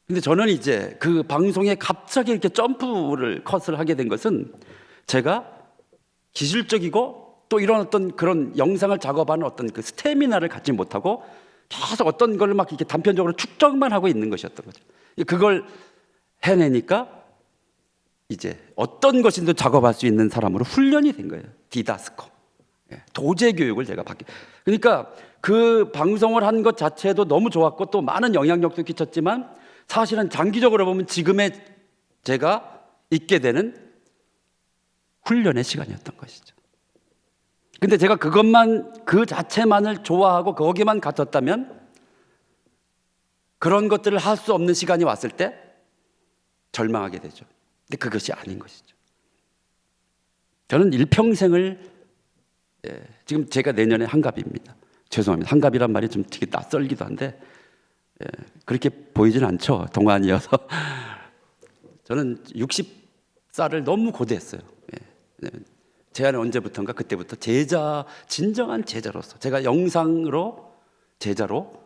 근데 저는 이제 그 방송에 갑자기 이렇게 점프를 컷을 하게 된 것은, 제가 기술적이고 또 이런 어떤 그런 영상을 작업하는 어떤 그 스태미나를 갖지 못하고 계속 어떤 걸 막 이렇게 단편적으로 축적만 하고 있는 것이었던 거죠. 그걸 해내니까 이제 어떤 것인도 작업할 수 있는 사람으로 훈련이 된 거예요. 디다스코. 도제 교육을 제가 받게. 그러니까 그 방송을 한 것 자체도 너무 좋았고 또 많은 영향력도 끼쳤지만, 사실은 장기적으로 보면 지금의 제가 있게 되는 훈련의 시간이었던 것이죠. 근데 제가 그것만, 그 자체만을 좋아하고 거기만 갇혔다면 그런 것들을 할 수 없는 시간이 왔을 때 절망하게 되죠. 근데 그것이 아닌 것이죠. 저는 일평생을, 지금 제가 내년에 한갑입니다. 죄송합니다. 한갑이란 말이 좀 되게 낯설기도 한데 그렇게 보이진 않죠. 동안이어서. 저는 60살을 너무 고대했어요. 제 안에 언제부턴가 그때부터 진정한 제자로서, 제가 영상으로 제자로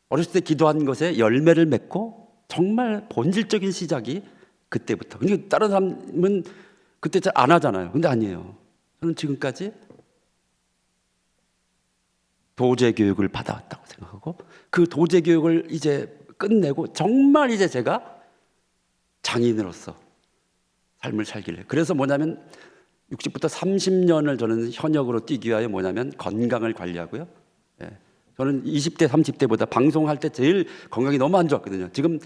어렸을 때 기도한 것에 열매를 맺고 정말 본질적인 시작이 그때부터. 근데 다른 사람은 그때 잘 안 하잖아요. 근데 아니에요. 저는 지금까지 도제 교육을 받아왔다고 생각하고, 그 도제 교육을 이제 끝내고 정말 이제 제가 장인으로서 삶을 살길래. 그래서 뭐냐면 60부터 30년을 저는 현역으로 뛰기 위하여 뭐냐면 건강을 관리하고요. 예. 저는 20대, 30대보다 방송할 때 제일 건강이 너무 안 좋았거든요. 지금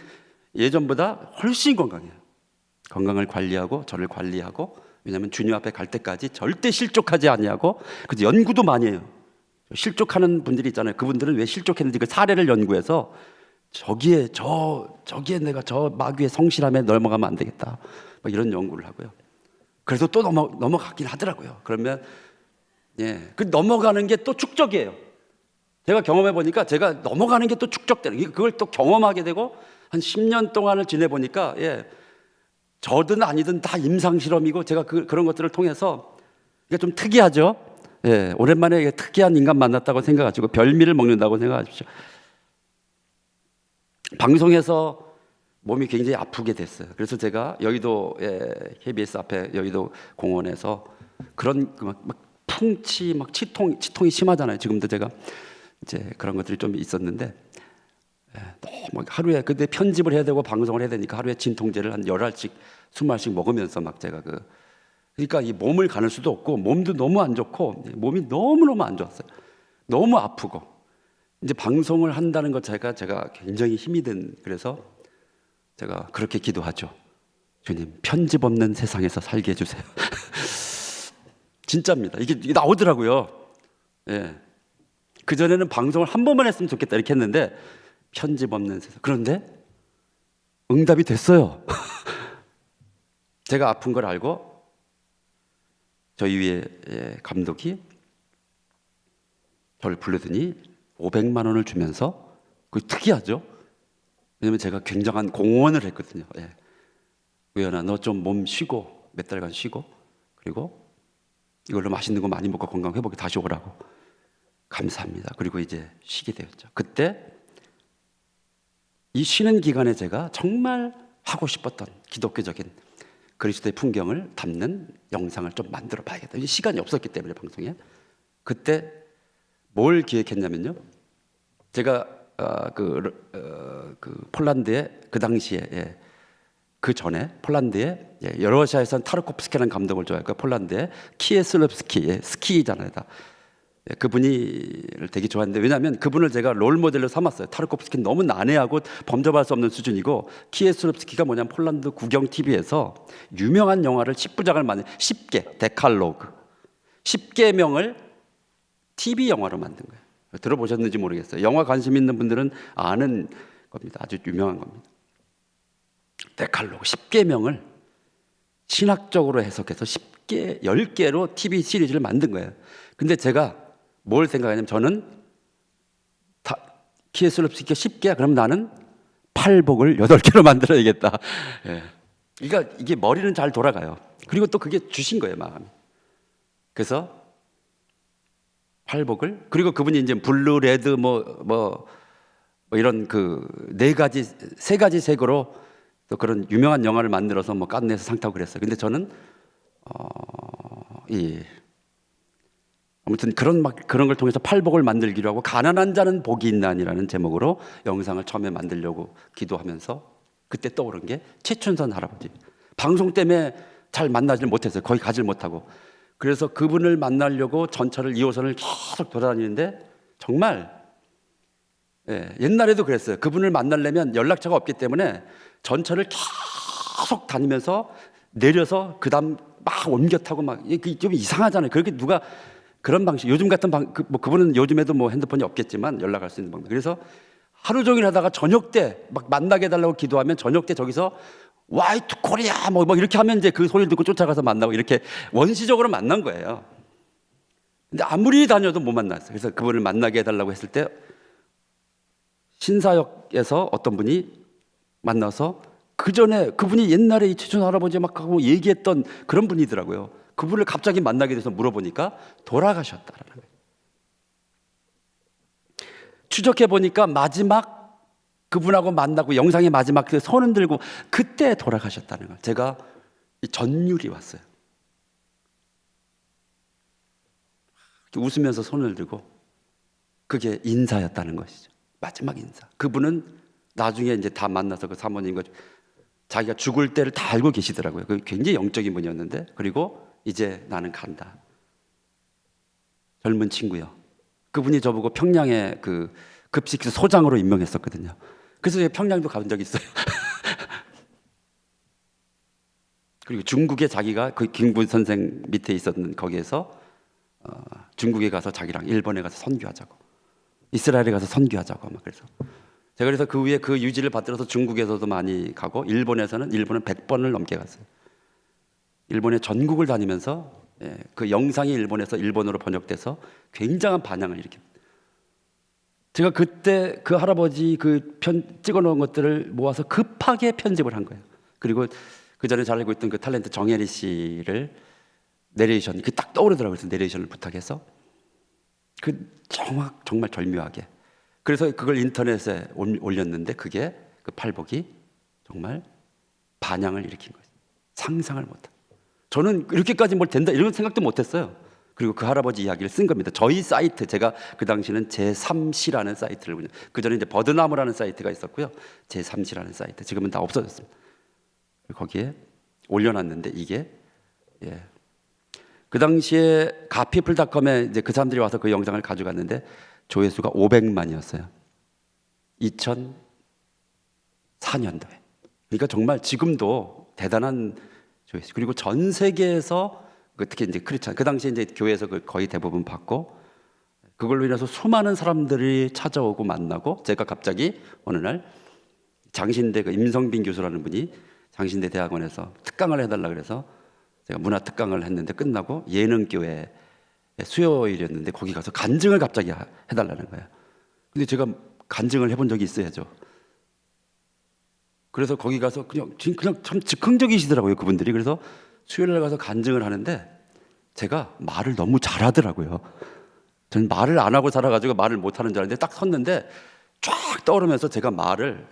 예전보다 훨씬 건강해요. 건강을 관리하고 저를 관리하고, 왜냐하면 주님 앞에 갈 때까지 절대 실족하지 아니하고, 그래서 연구도 많이 해요. 실족하는 분들이 있잖아요. 그분들은 왜 실족했는지 그 사례를 연구해서 저기에 내가 저 마귀의 성실함에 넘어가면 안 되겠다, 막 이런 연구를 하고요. 그래서 또 넘어가긴 하더라고요. 그러면 그 넘어가는 게 또 축적이에요. 제가 경험해 보니까 제가 넘어가는 게 또 축적되는, 그걸 또 경험하게 되고 한 10년 동안을 지내 보니까 저든 아니든 다 임상 실험이고, 제가 그런 것들을 통해서 이게 좀 특이하죠. 오랜만에 특이한 인간 만났다고 생각하시고 별미를 먹는다고 생각하십시오. 방송에서 몸이 굉장히 아프게 됐어요. 그래서 제가 여의도 KBS 앞에 여의도 공원에서 그런 막 풍치, 막 치통이 심하잖아요. 지금도 제가 이제 그런 것들이 좀 있었는데, 너무 하루에 그때 편집을 해야 되고 방송을 해야 되니까 하루에 진통제를 한 10알씩 20알씩 먹으면서 막 제가 그러니까 이 몸을 가눌 수도 없고, 몸도 너무 안 좋고, 몸이 너무너무 안 좋았어요. 너무 아프고, 이제 방송을 한다는 것 제가 굉장히 힘이 든, 그래서 제가 그렇게 기도하죠. 주님, 편집 없는 세상에서 살게 해주세요. 진짜입니다. 이게 나오더라고요. 그전에는 방송을 한 번만 했으면 좋겠다 이렇게 했는데, 편집 없는 세상. 그런데 응답이 됐어요. 제가 아픈 걸 알고 저희 위에 감독이 저를 부르더니 500만 원을 주면서, 그 특이하죠. 왜냐면 제가 굉장한 공헌을 했거든요. 우연아, 너 좀 몸 쉬고, 몇 달간 쉬고, 그리고 이걸로 맛있는 거 많이 먹고 건강 회복에 다시 오라고. 감사합니다. 그리고 이제 쉬게 되었죠. 그때 이 쉬는 기간에 제가 정말 하고 싶었던 기독교적인 그리스도의 풍경을 담는 영상을 좀 만들어 봐야겠다. 시간이 없었기 때문에 방송에. 그때 뭘 기획했냐면요, 제가 폴란드에 그 당시에 그 전에 폴란드에 러시아에서는 타르코프스키라는 감독을 좋아했고, 폴란드에 키에슬롭스키, 스키잖아요 다. 그분이 되게 좋아했는데, 왜냐하면 그분을 제가 롤 모델로 삼았어요. 타르코프스키는 너무 난해하고 범접할 수 없는 수준이고, 키에슬롭스키가 뭐냐면 폴란드 국영 TV에서 유명한 영화를 10부작을 만든 10개 데칼로그 10계명을 TV 영화로 만든 거예요. 들어보셨는지 모르겠어요. 영화 관심 있는 분들은 아는 겁니다. 아주 유명한 겁니다. 데칼로그 10계명을 신학적으로 해석해서 10개로 TV 시리즈를 만든 거예요. 근데 제가 뭘 생각하냐면, 저는 키에슬롭스키가 10개야. 그럼 나는 팔복을 8개로 만들어야겠다. 그러니까 이게 머리는 잘 돌아가요. 그리고 또 그게 주신 거예요, 마음이. 그래서 팔복을, 그리고 그분이 이제 블루, 레드 뭐 이런 세 가지 색으로 또 그런 유명한 영화를 만들어서 뭐 깐네에서 상 타고 그랬어요. 근데 저는 아무튼 그런 걸 통해서 팔복을 만들기로 하고, 가난한 자는 복이 있나니라는 제목으로 영상을 처음에 만들려고 기도하면서 그때 떠오른 게 최춘선 할아버지. 방송 때문에 잘 만나질 못했어요. 거의 가질 못하고. 그래서 그분을 만나려고 전철을 2호선을 계속 돌아다니는데, 정말 옛날에도 그랬어요. 그분을 만나려면 연락처가 없기 때문에 전철을 계속 다니면서 내려서 그다음 막 옮겨 타고 막, 좀 이상하잖아요. 그렇게 누가 그런 방식, 요즘 같은 그분은 요즘에도 뭐 핸드폰이 없겠지만 연락할 수 있는 방법. 그래서 하루 종일 하다가 저녁 때 막 만나게 해달라고 기도하면, 저녁 때 저기서 와이트 코리아 뭐 이렇게 하면 이제 그 소리를 듣고 쫓아가서 만나고, 이렇게 원시적으로 만난 거예요. 근데 아무리 다녀도 못 만났어요. 그래서 그분을 만나게 해달라고 했을 때 신사역에서 어떤 분이 만나서, 그 전에 그분이 옛날에 이 최춘 할아버지 막 하고 얘기했던 그런 분이더라고요. 그분을 갑자기 만나게 돼서 물어보니까 돌아가셨다라는 거예요. 추적해 보니까 마지막 그분하고 만나고 영상의 마지막 그 손을 들고 그때 돌아가셨다는 거예요. 제가 전율이 왔어요. 웃으면서 손을 들고, 그게 인사였다는 것이죠. 마지막 인사. 그분은 나중에 이제 다 만나서 그 사모님과 자기가 죽을 때를 다 알고 계시더라고요. 굉장히 영적인 분이었는데, 그리고 이제 나는 간다. 젊은 친구요. 그분이 저보고 평양에 그 급식 소장으로 임명했었거든요. 그래서 제가 평양도 가본 적이 있어요. 그리고 중국에 자기가 그 김군 선생 밑에 있었는 거기에서 중국에 가서 자기랑 일본에 가서 선교하자고, 이스라엘에 가서 선교하자고 막 그래서 제가 그래서 그 위에 그 유지를 받들어서 중국에서도 많이 가고 일본은 100번을 넘게 갔어요. 일본의 전국을 다니면서 그 영상이 일본에서 일본어로 번역돼서 굉장한 반향을 일으킵니다. 제가 그때 그 할아버지 그 찍어놓은 것들을 모아서 급하게 편집을 한 거예요. 그리고 그 전에 잘 알고 있던 그 탤런트 정혜리 씨를 내레이션, 그 딱 떠오르더라고요. 그래서 내레이션을 부탁해서 정말 절묘하게. 그래서 그걸 인터넷에 올렸는데 그게 그 팔복이 정말 반향을 일으킨 거예요. 상상을 못한. 저는 이렇게까지 뭘 된다 이런 생각도 못했어요. 그리고 그 할아버지 이야기를 쓴 겁니다. 저희 사이트, 제가 그 당시는 제3시라는 사이트를 운영. 그 전에 이제 버드나무라는 사이트가 있었고요. 제3시라는 사이트, 지금은 다 없어졌습니다. 거기에 올려놨는데 이게 그 당시에 가피플닷컴에 이제 그 사람들이 와서 그 영상을 가져갔는데 조회수가 500만이었어요. 2004년도에. 그러니까 정말 지금도 대단한 조회수. 그리고 전 세계에서 특히 이제 크리스찬, 그 당시에 이제 교회에서 거의 대부분 받고, 그걸로 인해서 수많은 사람들이 찾아오고 만나고, 제가 갑자기 어느 날 장신대 그 임성빈 교수라는 분이 장신대 대학원에서 특강을 해달라 그래서 제가 문화 특강을 했는데 끝나고 예능교회 수요일이었는데 거기 가서 간증을 갑자기 해달라는 거예요. 근데 제가 간증을 해본 적이 있어야죠. 그래서 거기 가서 그냥 참 즉흥적이시더라고요, 그분들이. 그래서 수요일날 가서 간증을 하는데 제가 말을 너무 잘하더라고요. 저는 말을 안 하고 살아가지고 말을 못하는 줄 알았는데 딱 섰는데 쫙 떠오르면서 제가 말을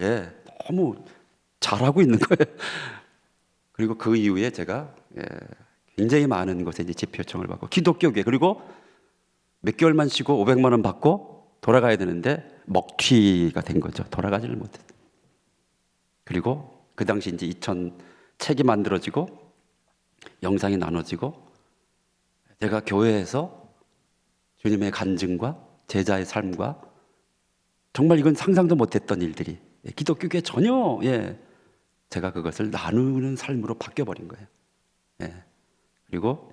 너무 잘하고 있는 거예요. 그리고 그 이후에 제가 굉장히 많은 곳에 이제 집회 요청을 받고, 기독교계, 그리고 몇 개월만 쉬고 500만 원 받고 돌아가야 되는데 먹튀가 된 거죠. 돌아가지를 못했어요. 그리고 그 당시 이제 2000 책이 만들어지고 영상이 나눠지고 제가 교회에서 주님의 간증과 제자의 삶과 정말 이건 상상도 못했던 일들이 기독교계 전혀 제가 그것을 나누는 삶으로 바뀌어버린 거예요. 그리고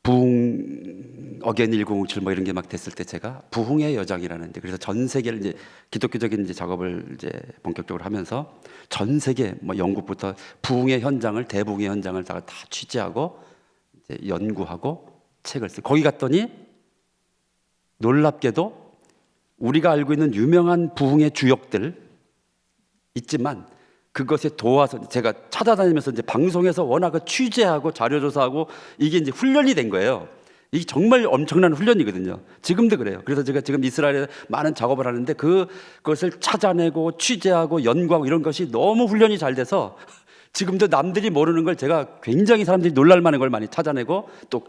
부흥 어게인 1057 뭐 이런 게 막 됐을 때 제가 부흥의 여정이라는, 그래서 전 세계를 이제 기독교적인 이제 작업을 이제 본격적으로 하면서 전 세계 뭐 영국부터 부흥의 현장을, 대부흥의 현장을 다 취재하고 이제 연구하고 책을 쓰고, 거기 갔더니 놀랍게도 우리가 알고 있는 유명한 부흥의 주역들 있지만 그것에 도와서 제가 찾아다니면서 이제 방송에서 워낙 취재하고 자료조사하고 이게 이제 훈련이 된 거예요. 이게 정말 엄청난 훈련이거든요. 지금도 그래요. 그래서 제가 지금 이스라엘에 많은 작업을 하는데 그것을 찾아내고 취재하고 연구하고 이런 것이 너무 훈련이 잘 돼서 지금도 남들이 모르는 걸 제가 굉장히 사람들이 놀랄 만한 걸 많이 찾아내고, 또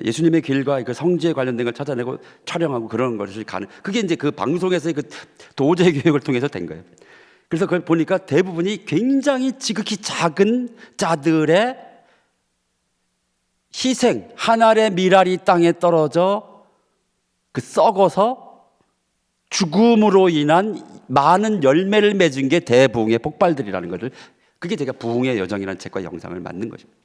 예수님의 길과 그 성지에 관련된 걸 찾아내고 촬영하고 그런 것을 가는, 그게 이제 그 방송에서의 그 도제 교육을 통해서 된 거예요. 그래서 그걸 보니까 대부분이 굉장히 지극히 작은 자들의 희생, 한 알의 밀알이 땅에 떨어져 썩어서 죽음으로 인한 많은 열매를 맺은 게 대부흥의 폭발들이라는 것을, 그게 제가 부흥의 여정이라는 책과 영상을 만든 것입니다.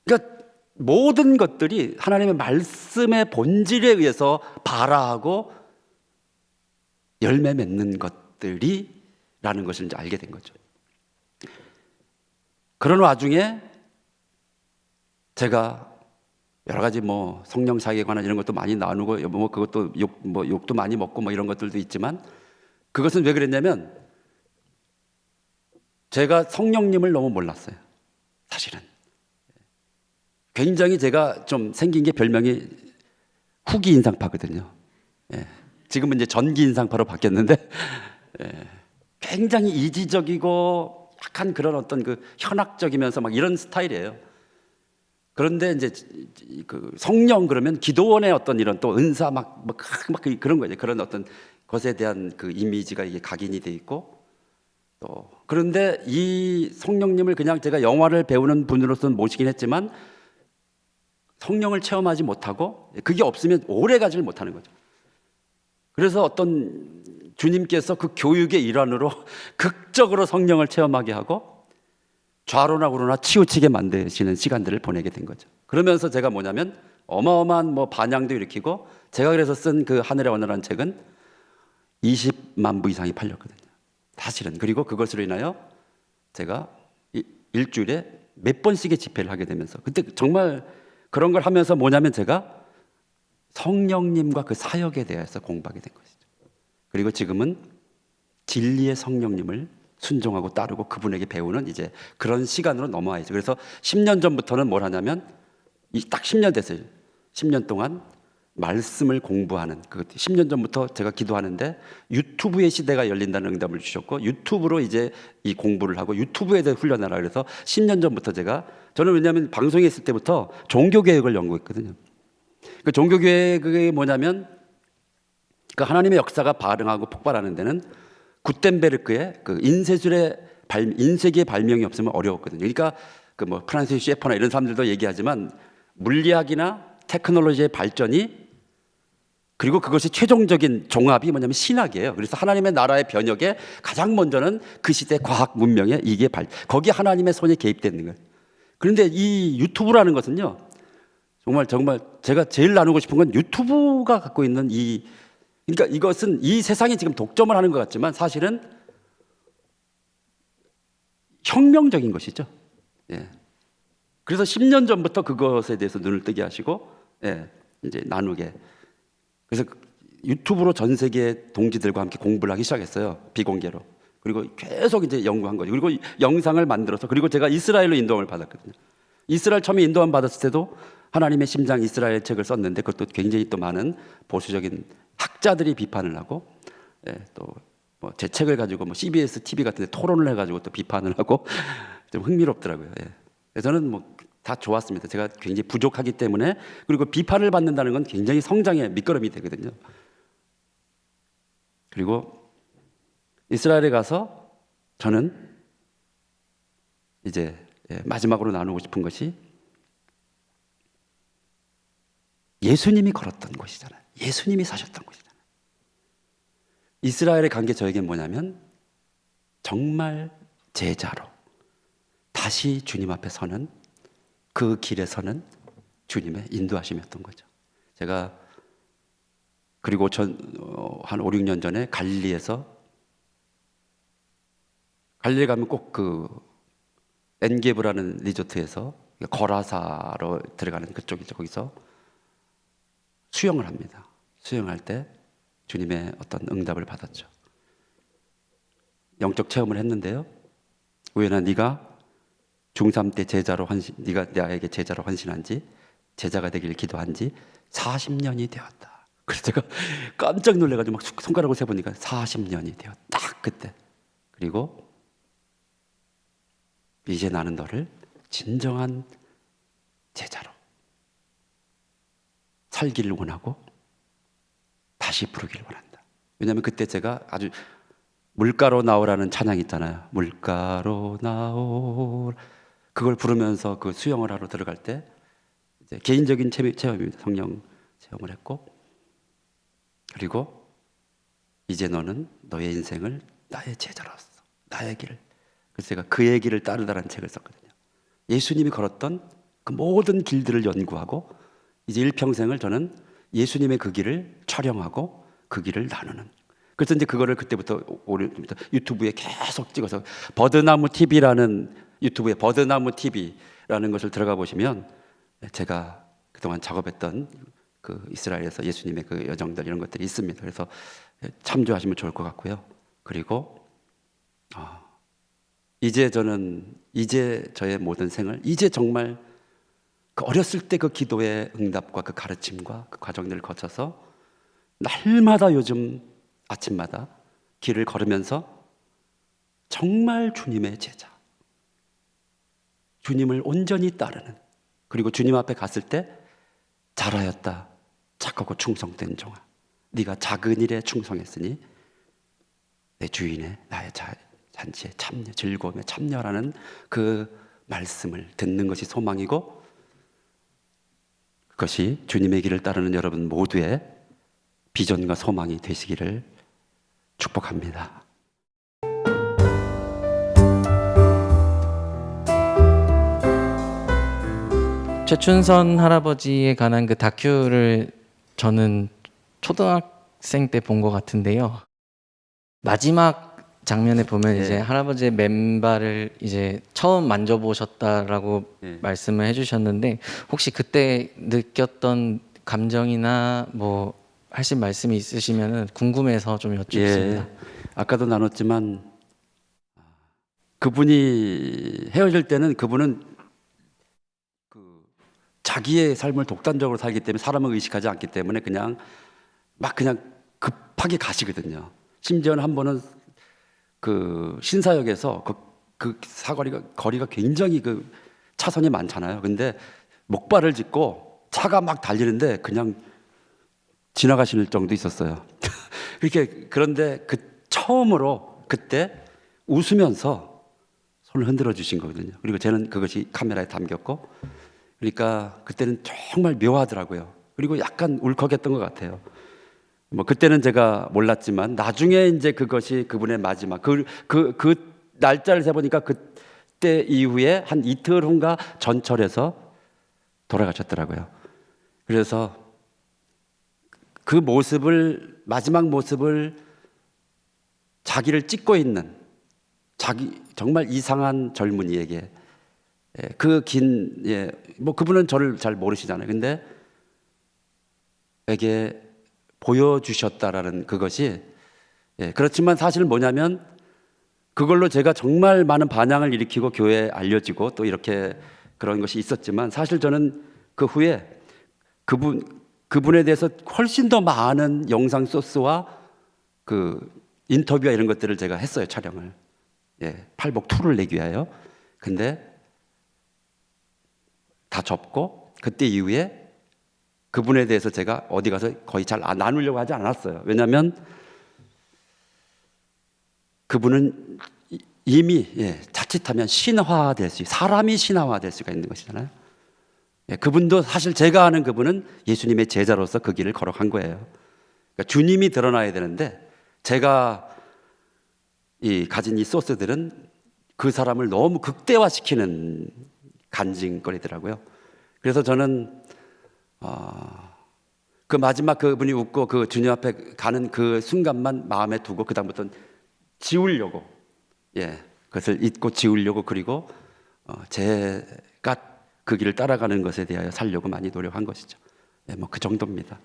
그러니까 모든 것들이 하나님의 말씀의 본질에 의해서 발화하고 열매 맺는 것들이라는 것을 이제 알게 된 거죠. 그런 와중에 제가 여러 가지 뭐 성령 사역에 관한 이런 것도 많이 나누고 뭐 그것도 욕도 많이 먹고 뭐 이런 것들도 있지만, 그것은 왜 그랬냐면 제가 성령님을 너무 몰랐어요. 사실은 굉장히 제가 좀 생긴 게 별명이 후기 인상파거든요. 지금은 이제 전기 인상파로 바뀌었는데 굉장히 이지적이고 약간 그런 어떤 그 현학적이면서 막 이런 스타일이에요. 그런데 이제 그 성령 그러면 기도원의 어떤 이런 또 은사 막 그런 거죠. 그런 어떤 것에 대한 그 이미지가 이게 각인이 돼 있고, 또 그런데 이 성령님을 그냥 제가 영화를 배우는 분으로서는 모시긴 했지만 성령을 체험하지 못하고 그게 없으면 오래 가지를 못하는 거죠. 그래서 어떤 주님께서 그 교육의 일환으로 극적으로 성령을 체험하게 하고 좌로나 우로나 치우치게 만드시는 시간들을 보내게 된 거죠. 그러면서 제가 뭐냐면 어마어마한 반향도 일으키고, 제가 그래서 쓴 그 하늘의 언어라는 책은 20만 부 이상이 팔렸거든요. 사실은. 그리고 그것으로 인하여 제가 일주일에 몇 번씩의 집회를 하게 되면서, 그때 정말 그런 걸 하면서 뭐냐면 제가 성령님과 그 사역에 대해서 공부하게 된 것이죠. 그리고 지금은 진리의 성령님을 순종하고 따르고 그분에게 배우는 이제 그런 시간으로 넘어와야죠. 그래서 10년 전부터는 뭘 하냐면, 딱 10년 됐어요. 10년 동안 말씀을 공부하는, 그 10년 전부터 제가 기도하는데 유튜브의 시대가 열린다는 응답을 주셨고, 유튜브로 이제 이 공부를 하고 유튜브에 대해 훈련하라 그래서 10년 전부터 저는 왜냐하면 방송에 있을 때부터 종교개혁을 연구했거든요. 그 종교개혁이 뭐냐면, 그 하나님의 역사가 발흥하고 폭발하는 데는 구텐베르크의 그 인쇄기의 발명이 없으면 어려웠거든요. 그러니까 그 프란시스 셰퍼나 이런 사람들도 얘기하지만 물리학이나 테크놀로지의 발전이, 그리고 그것이 최종적인 종합이 뭐냐면 신학이에요. 그래서 하나님의 나라의 변혁에 가장 먼저는 그 시대 과학 문명에 거기에 하나님의 손이 개입되는 거예요. 그런데 이 유튜브라는 것은요, 정말 제가 제일 나누고 싶은 건 유튜브가 갖고 있는 그러니까 이것은 이 세상이 지금 독점을 하는 것 같지만 사실은 혁명적인 것이죠. 예. 그래서 10년 전부터 그것에 대해서 눈을 뜨게 하시고, 이제 나누게. 그래서 유튜브로 전 세계 동지들과 함께 공부를 하기 시작했어요. 비공개로. 그리고 계속 이제 연구한 거죠. 그리고 영상을 만들어서, 그리고 제가 이스라엘로 인도함을 받았거든요. 이스라엘 처음에 인도함 받았을 때도 하나님의 심장 이스라엘 책을 썼는데, 그것도 굉장히 또 많은 보수적인 학자들이 비판을 하고, 또 제 책을 가지고 CBS TV 같은 데 토론을 해가지고 또 비판을 하고 좀 흥미롭더라고요. 저는 다 좋았습니다. 제가 굉장히 부족하기 때문에. 그리고 비판을 받는다는 건 굉장히 성장의 밑거름이 되거든요. 그리고 이스라엘에 가서 저는 이제 마지막으로 나누고 싶은 것이, 예수님이 걸었던 곳이잖아요. 예수님이 사셨던 곳이잖아요. 이스라엘에 간 게 저에겐 뭐냐면 정말 제자로 다시 주님 앞에 서는, 그 길에 서는 주님의 인도하심이었던 거죠. 제가 그리고 한 5, 6년 전에 갈릴리에 가면 꼭 그 엔게브라는 리조트에서 거라사로 들어가는 그쪽이죠. 거기서 수영을 합니다. 수영할 때 주님의 어떤 응답을 받았죠. 영적 체험을 했는데요. 우연아, 네가 중3 때 네가 나에게 제자로 헌신한 지, 제자가 되길 기도한 지 40년이 되었다. 그래서 제가 깜짝 놀래가지고 막 손가락을 세보니까 40년이 되었다. 딱 그때. 그리고 이제 나는 너를 진정한 제자로 살기를 원하고 다시 부르기를 원한다. 왜냐하면 그때 제가 아주 물가로 나오라는 찬양이 있잖아요. 물가로 나오. 그걸 부르면서 그 수영을 하러 들어갈 때 이제 개인적인 체험입니다. 성령 체험을 했고, 그리고 이제 너는 너의 인생을 나의 제자로서 나의 길을, 그래서 제가 그의 길을 따르다라는 책을 썼거든요. 예수님이 걸었던 그 모든 길들을 연구하고 이제 일평생을 저는 예수님의 그 길을 촬영하고 그 길을 나누는. 그래서 이제 그거를 그때부터 유튜브에 계속 찍어서 버드나무 TV라는, 유튜브에 버드나무 TV라는 것을 들어가 보시면 제가 그동안 작업했던 그 이스라엘에서 예수님의 그 여정들 이런 것들이 있습니다. 그래서 참조하시면 좋을 것 같고요. 그리고 이제 저의 모든 생을 이제 정말 그 어렸을 때 그 기도의 응답과 그 가르침과 그 과정들을 거쳐서 날마다 요즘 아침마다 길을 걸으면서 정말 주님의 제자, 주님을 온전히 따르는, 그리고 주님 앞에 갔을 때 잘하였다 착하고 충성된 종아, 네가 작은 일에 충성했으니 내 주인의 나의 잔치에 참여, 즐거움에 참여라는 그 말씀을 듣는 것이 소망이고, 그것이 주님의 길을 따르는 여러분 모두의 비전과 소망이 되시기를 축복합니다. 최춘선 할아버지에 관한 그 다큐를 저는 초등학생 때 본 것 같은데요. 마지막 장면에 보면 네. 이제 할아버지의 맨발을 이제 처음 만져보셨다라고 네. 말씀을 해주셨는데, 혹시 그때 느꼈던 감정이나 뭐 하신 말씀이 있으시면은 궁금해서 좀 여쭙습니다. 아까도 나눴지만 그분이 헤어질 때는 그분은 그 자기의 삶을 독단적으로 살기 때문에 사람을 의식하지 않기 때문에 그냥 급하게 가시거든요. 심지어는 한 번은 그 신사역에서 그 거리가 굉장히 그 차선이 많잖아요. 근데 목발을 짚고 차가 막 달리는데 그냥 지나가실 정도 있었어요. 그런데 처음으로 그때 웃으면서 손을 흔들어 주신 거거든요. 그리고 저는 그것이 카메라에 담겼고, 그러니까 그때는 정말 묘하더라고요. 그리고 약간 울컥했던 것 같아요. 뭐 그때는 제가 몰랐지만 나중에 이제 그것이 그분의 마지막 그 날짜를 세보니까 그때 이후에 한 이틀 후인가 전철에서 돌아가셨더라고요. 그래서 그 모습을, 마지막 모습을 자기를 찍고 있는 정말 이상한 젊은이에게 뭐 그분은 저를 잘 모르시잖아요. 근데 에게 보여주셨다라는 그것이, 그렇지만 사실 뭐냐면 그걸로 제가 정말 많은 반향을 일으키고 교회에 알려지고 또 이렇게 그런 것이 있었지만, 사실 저는 그 후에 그분에 대해서 훨씬 더 많은 영상 소스와 그 인터뷰와 이런 것들을 제가 했어요, 촬영을. 팔복 2를 내기 위하여. 근데 다 접고 그때 이후에 그분에 대해서 제가 어디 가서 거의 잘 나누려고 하지 않았어요. 왜냐하면 그분은 이미 자칫하면 사람이 신화화될 수가 있는 것이잖아요. 그분도 사실 제가 아는 그분은 예수님의 제자로서 그 길을 걸어간 거예요. 그러니까 주님이 드러나야 되는데 제가 가진 이 소스들은 그 사람을 너무 극대화시키는 간증거리더라고요. 그래서 저는 그 마지막 그분이 웃고 그 주님 앞에 가는 그 순간만 마음에 두고 그다음부터는 지우려고, 그것을 잊고 지우려고, 그리고 제가 그 길을 따라가는 것에 대하여 살려고 많이 노력한 것이죠. 뭐 그 정도입니다.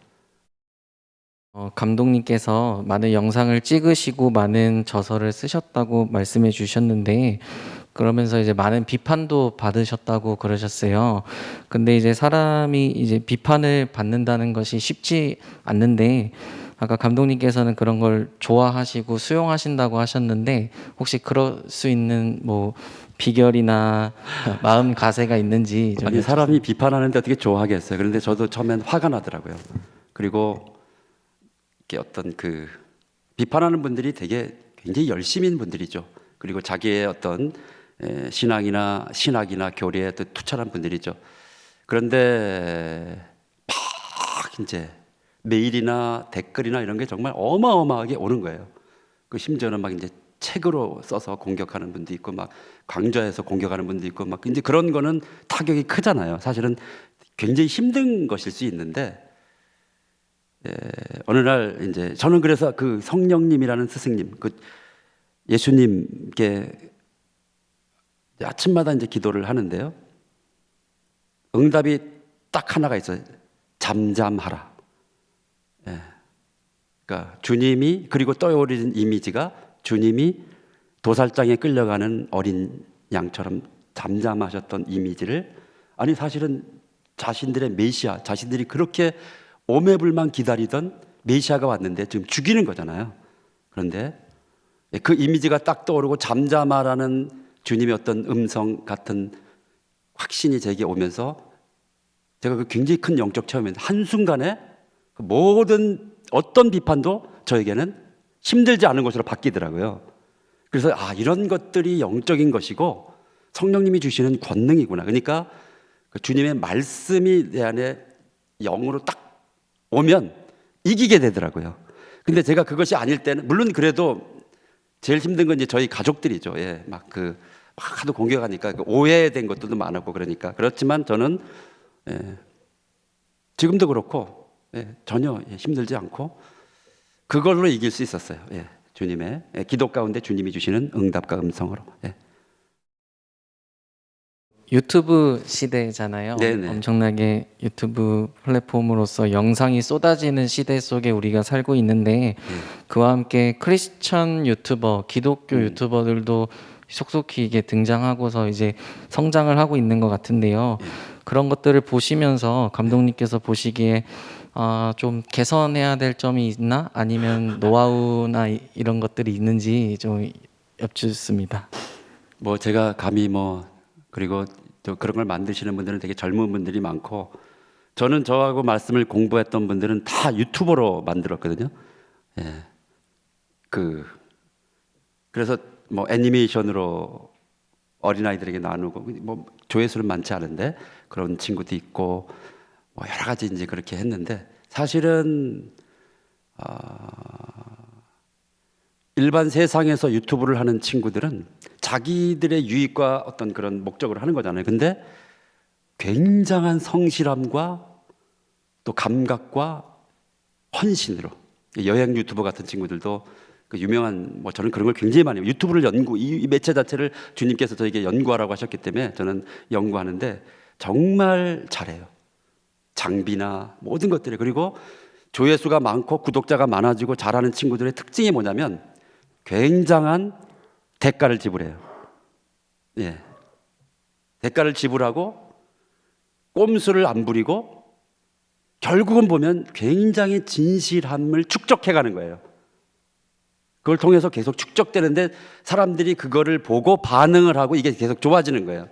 감독님께서 많은 영상을 찍으시고 많은 저서를 쓰셨다고 말씀해 주셨는데, 그러면서 이제 많은 비판도 받으셨다고 그러셨어요. 근데 이제 사람이 이제 비판을 받는다는 것이 쉽지 않는데, 아까 감독님께서는 그런 걸 좋아하시고 수용하신다고 하셨는데, 혹시 그럴 수 있는 뭐 비결이나 마음 가세가 있는지 좀. 아니, 사람이 비판하는데 어떻게 좋아하겠어요. 그런데 저도 처음엔 화가 나더라고요. 그리고 이렇게 어떤 그 비판하는 분들이 되게 굉장히 열심인 분들이죠. 그리고 자기의 어떤 신학이나 교리에 또 투철한 분들이죠. 그런데 막 이제 메일이나 댓글이나 이런 게 정말 어마어마하게 오는 거예요. 그 심지어는 막 이제 책으로 써서 공격하는 분도 있고, 막 강좌에서 공격하는 분도 있고, 막 이제 그런 거는 타격이 크잖아요. 사실은 굉장히 힘든 것일 수 있는데, 어느 날 이제 저는 그래서 그 성령님이라는 스승님, 그 예수님께 아침마다 이제 기도를 하는데요. 응답이 딱 하나가 있어요. 잠잠하라. 그러니까 주님이, 그리고 떠오르는 이미지가 주님이 도살장에 끌려가는 어린 양처럼 잠잠하셨던 이미지를, 아니 사실은 자신들의 메시아, 자신들이 그렇게 오매불만 기다리던 메시아가 왔는데 지금 죽이는 거잖아요. 그런데 그 이미지가 딱 떠오르고 잠잠하라는 주님의 어떤 음성 같은 확신이 제게 오면서 제가 그 굉장히 큰 영적 체험인데, 한순간에 모든 어떤 비판도 저에게는 힘들지 않은 것으로 바뀌더라고요. 그래서 이런 것들이 영적인 것이고 성령님이 주시는 권능이구나. 그러니까 그 주님의 말씀이 내 안에 영으로 딱 오면 이기게 되더라고요. 근데 제가 그것이 아닐 때는, 물론 그래도 제일 힘든 건 이제 저희 가족들이죠. 예, 막 하도 공격하니까 오해된 것들도 많았고 그러니까. 그렇지만 저는 지금도 그렇고 전혀 힘들지 않고 그걸로 이길 수 있었어요. 주님의 기도 가운데 주님이 주시는 응답과 음성으로. 유튜브 시대잖아요. 네네. 엄청나게 유튜브 플랫폼으로서 영상이 쏟아지는 시대 속에 우리가 살고 있는데 그와 함께 크리스천 유튜버, 기독교 유튜버들도 속속히 이게 등장하고서 이제 성장을 하고 있는 것 같은데요. 그런 것들을 보시면서 감독님께서 보시기에 좀 개선해야 될 점이 있나? 아니면 노하우나 이런 것들이 있는지 좀 여쭙습니다. 뭐 제가 감히 그리고 또 그런 걸 만드시는 분들은 되게 젊은 분들이 많고, 저는 저하고 말씀을 공부했던 분들은 다 유튜버로 만들었거든요. 그래서 애니메이션으로 어린아이들에게 나누고, 조회수는 많지 않은데 그런 친구도 있고, 여러 가지 이제 그렇게 했는데, 사실은 일반 세상에서 유튜브를 하는 친구들은 자기들의 유익과 어떤 그런 목적으로 하는 거잖아요. 근데 굉장한 성실함과 또 감각과 헌신으로, 여행 유튜버 같은 친구들도 그 유명한, 저는 그런 걸 굉장히 많이 해요. 유튜브를 이 매체 자체를 주님께서 저에게 연구하라고 하셨기 때문에 저는 연구하는데 정말 잘해요. 장비나 모든 것들이. 그리고 조회수가 많고 구독자가 많아지고 잘하는 친구들의 특징이 뭐냐면 굉장한 대가를 지불해요. 대가를 지불하고 꼼수를 안 부리고 결국은 보면 굉장히 진실함을 축적해 가는 거예요. 그걸 통해서 계속 축적되는데 사람들이 그거를 보고 반응을 하고 이게 계속 좋아지는 거예요.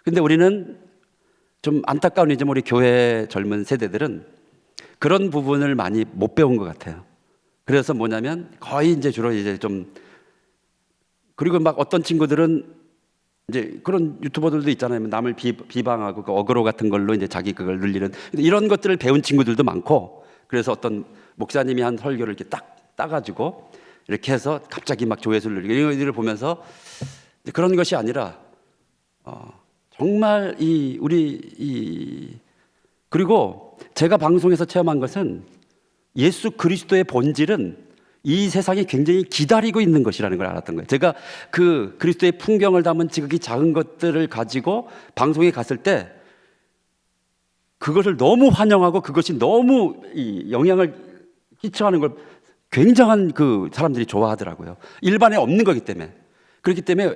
근데 우리는 좀 안타까운 이제 우리 교회 젊은 세대들은 그런 부분을 많이 못 배운 것 같아요. 그래서 뭐냐면 거의 이제 주로 이제 그리고 어떤 친구들은 이제 그런 유튜버들도 있잖아요. 남을 비방하고 그 어그로 같은 걸로 이제 자기 그걸 늘리는 이런 것들을 배운 친구들도 많고, 그래서 어떤 목사님이 한 설교를 이렇게 딱 따가지고 이렇게 해서 갑자기 조회수를 늘리고 이런 것들을 보면서 그런 것이 아니라 정말 그리고 제가 방송에서 체험한 것은 예수 그리스도의 본질은 이 세상이 굉장히 기다리고 있는 것이라는 걸 알았던 거예요. 제가 그 그리스도의 풍경을 담은 지극히 작은 것들을 가지고 방송에 갔을 때 그것을 너무 환영하고 그것이 너무 영향을 끼쳐하는 걸 굉장한 사람들이 좋아하더라고요. 일반에 없는 거기 때문에. 그렇기 때문에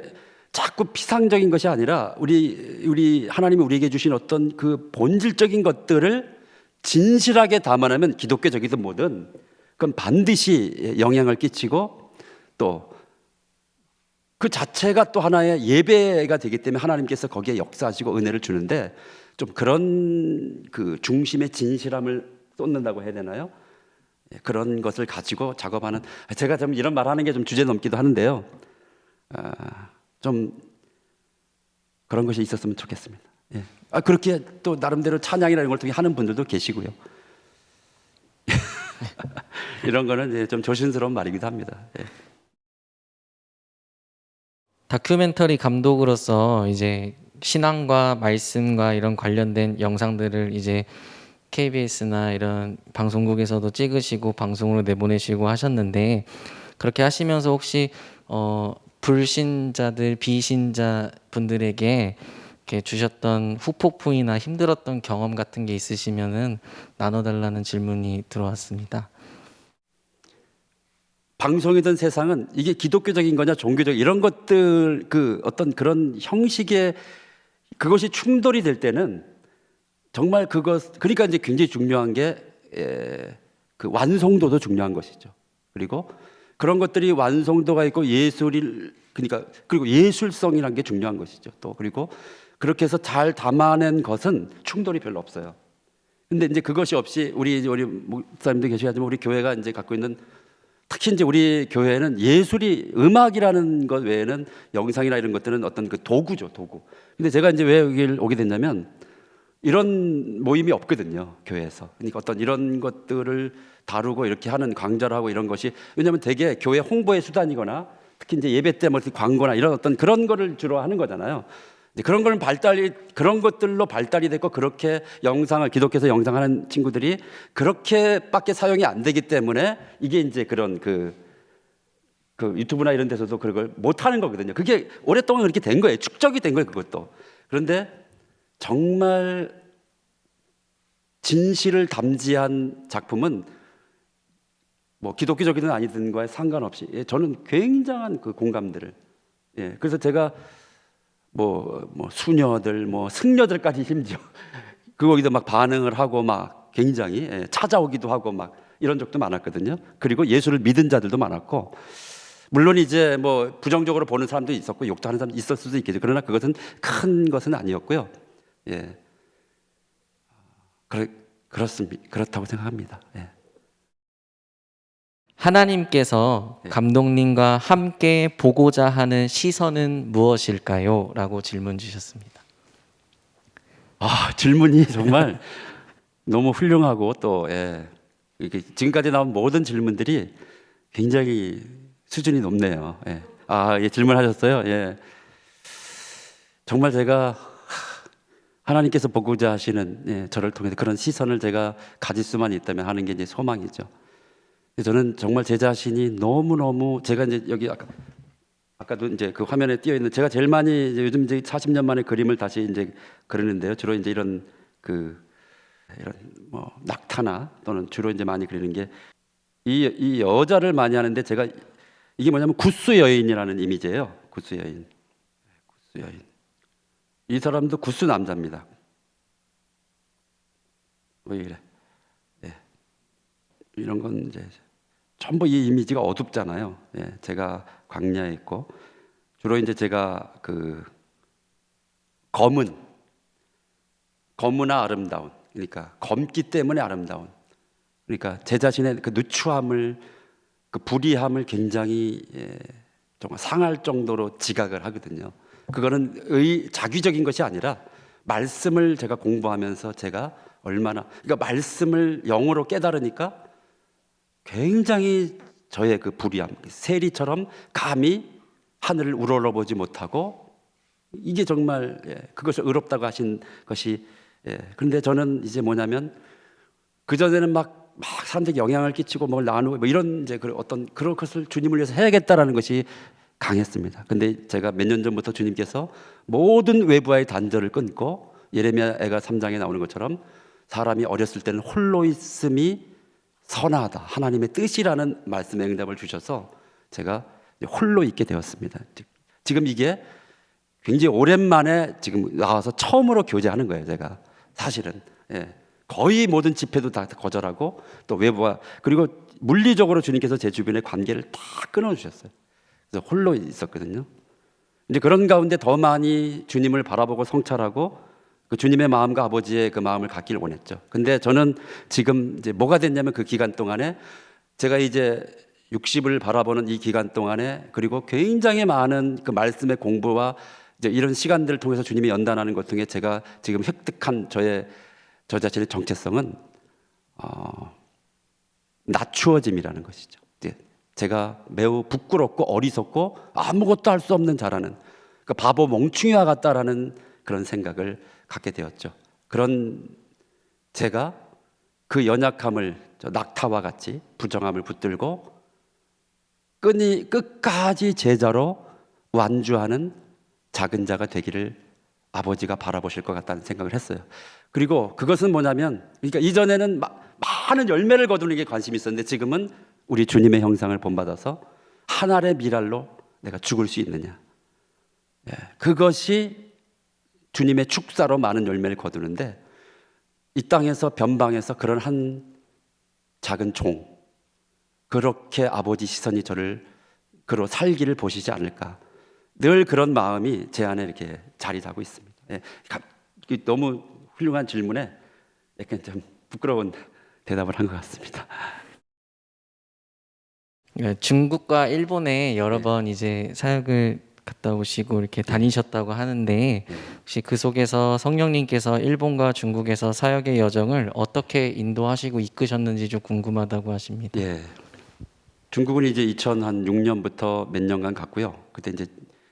자꾸 피상적인 것이 아니라 우리 하나님이 우리에게 주신 어떤 그 본질적인 것들을 진실하게 담아내면 기독교적이든 뭐든 그건 반드시 영향을 끼치고 또 그 자체가 또 하나의 예배가 되기 때문에 하나님께서 거기에 역사하시고 은혜를 주는데, 좀 그런 그 중심의 진실함을 쏟는다고 해야 되나요? 그런 것을 가지고 작업하는, 제가 좀 이런 말하는 게 좀 주제 넘기도 하는데요. 좀 그런 것이 있었으면 좋겠습니다. 그렇게 또 나름대로 찬양이라는 걸 통해 하는 분들도 계시고요. 이런 거는 이제 좀 조심스러운 말이기도 합니다. 다큐멘터리 감독으로서 이제 신앙과 말씀과 이런 관련된 영상들을 이제 KBS나 이런 방송국에서도 찍으시고 방송으로 내보내시고 하셨는데, 그렇게 하시면서 혹시 불신자들, 비신자 분들에게 이렇게 주셨던 후폭풍이나 힘들었던 경험 같은 게 있으시면은 나눠달라는 질문이 들어왔습니다. 방송이든 세상은 이게 기독교적인 거냐 종교적 이런 것들 어떤 그런 형식의 그것이 충돌이 될 때는 정말 그러니까 이제 굉장히 중요한 게 그 완성도도 중요한 것이죠. 그리고 그런 것들이 완성도가 있고 그리고 예술성이라는 게 중요한 것이죠. 또 그리고 그렇게 해서 잘 담아낸 것은 충돌이 별로 없어요. 근데 이제 그것이 없이 우리 목사님도 계셔야지만 우리 교회가 이제 갖고 있는 특히 이제 우리 교회는 예술이 음악이라는 것 외에는 영상이나 이런 것들은 어떤 그 도구죠, 도구. 근데 제가 이제 왜 여기를 오게 됐냐면 이런 모임이 없거든요, 교회에서. 그러니까 어떤 이런 것들을 다루고 이렇게 하는 강좌를 하고 이런 것이, 왜냐하면 되게 교회 홍보의 수단이거나 특히 이제 예배 때 뭐 광고나 이런 어떤 그런 거를 주로 하는 거잖아요. 이제 그런 걸 그런 것들로 발달이 됐고, 그렇게 영상을 기독교에서 영상하는 친구들이 그렇게밖에 사용이 안 되기 때문에 이게 이제 그런 그 유튜브나 이런 데서도 그걸 못 하는 거거든요. 그게 오랫동안 그렇게 된 거예요. 축적이 된 거예요, 그것도. 그런데 정말 진실을 담지한 작품은 뭐 기독교적이든 아니든과에 상관없이, 저는 굉장한 그 공감들을, 그래서 제가 뭐 수녀들, 뭐 승려들까지 심지어 거기도 막 반응을 하고 막 굉장히 찾아오기도 하고 막 이런 적도 많았거든요. 그리고 예수를 믿은 자들도 많았고, 물론 이제 뭐 부정적으로 보는 사람도 있었고 욕도 하는 사람도 있을 수도 있겠죠. 그러나 그것은 큰 것은 아니었고요. 예, 그렇습니다. 그렇다고 생각합니다. 예. 하나님께서 네. 감독님과 함께 보고자 하는 시선은 무엇일까요? 라고 질문 주셨습니다. 질문이 정말 너무 훌륭하고 또 이렇게 지금까지 나온 모든 질문들이 굉장히 수준이 높네요. 예, 질문하셨어요. 예. 정말 제가 하나님께서 보고자 하시는, 저를 통해서 그런 시선을 제가 가질 수만 있다면 하는 게 이제 소망이죠. 저는 정말 제 자신이 너무너무, 제가 이제 여기 아까도 이제 그 화면에 띄어 있는, 제가 제일 많이 이제 요즘 이제 40년 만에 그림을 다시 이제 그리는데요. 주로 이제 이런 뭐 낙타나 또는 주로 이제 많이 그리는 게 이 여자를 많이 하는데, 제가 이게 뭐냐면 구스 여인이라는 이미지예요. 구스 여인. 구스 여인. 이 사람도 구스 남자입니다. 왜 이래? 예. 이런 건 이제 전부 이 이미지가 어둡잖아요. 제가 광야에 있고, 주로 이제 제가 검으나 아름다운, 그러니까 검기 때문에 아름다운, 그러니까 제 자신의 그 누추함을, 그 불이함을 굉장히 정말 상할 정도로 지각을 하거든요. 그거는 자기적인 것이 아니라 말씀을 제가 공부하면서 제가 얼마나, 그러니까 말씀을 영으로 깨달으니까 굉장히 저의 그 불의함, 세리처럼 감히 하늘을 우러러보지 못하고, 이게 정말 그것을 의롭다고 하신 것이. 그런데 저는 이제 뭐냐면, 그전에는 막 사람들에게 영향을 끼치고 뭘 나누고 뭐 이런 이제 어떤 그런 것을 주님을 위해서 해야겠다라는 것이 강했습니다. 근데 제가 몇 년 전부터 주님께서 모든 외부와의 단절을 끊고, 예레미야가 3장에 나오는 것처럼 사람이 어렸을 때는 홀로 있음이 선하다, 하나님의 뜻이라는 말씀의 응답을 주셔서 제가 홀로 있게 되었습니다. 지금 이게 굉장히 오랜만에 지금 나와서 처음으로 교제하는 거예요. 제가 사실은 거의 모든 집회도 다 거절하고, 또 외부와, 그리고 물리적으로 주님께서 제 주변의 관계를 다 끊어주셨어요. 그래서 홀로 있었거든요. 이제 그런 가운데 더 많이 주님을 바라보고 성찰하고 그 주님의 마음과 아버지의 그 마음을 갖기를 원했죠. 근데 저는 지금 이제 뭐가 됐냐면, 그 기간 동안에 제가 이제 60을 바라보는 이 기간 동안에, 그리고 굉장히 많은 그 말씀의 공부와 이제 이런 시간들을 통해서 주님이 연단하는 것 중에 제가 지금 획득한 저 자신의 정체성은 낮추어짐이라는 것이죠. 제가 매우 부끄럽고 어리석고 아무것도 할 수 없는 자라는, 그 바보 멍충이와 같다라는 그런 생각을 갖게 되었죠. 그런 제가 그 연약함을 낙타와 같이 부정함을 붙들고 끝까지 제자로 완주하는 작은 자가 되기를 아버지가 바라보실 것 같다는 생각을 했어요. 그리고 그것은 뭐냐면, 그러니까 이전에는 많은 열매를 거두는 게 관심이 있었는데, 지금은 우리 주님의 형상을 본받아서 한 알의 밀알로 내가 죽을 수 있느냐, 그것이 주님의 축사로 많은 열매를 거두는데, 이 땅에서 변방에서 그런 한 작은 종, 그렇게 아버지 시선이 저를 그로 살기를 보시지 않을까, 늘 그런 마음이 제 안에 이렇게 자리 잡고 있습니다. 너무 훌륭한 질문에 약간 좀 부끄러운 대답을 한 것 같습니다. 중국과 일본에 여러 네. 번 이제 사역을 갔다 오시고 이렇게 다니셨다고 하는데 네. 혹시 그 속에서 성령님께서 일본과 중국에서 사역의 여정을 어떻게 인도하시고 이끄셨는지 좀 궁금하다고 하십니다. 예. 중국은 이제 2006년부터 몇 년간 갔고요. 그때 이제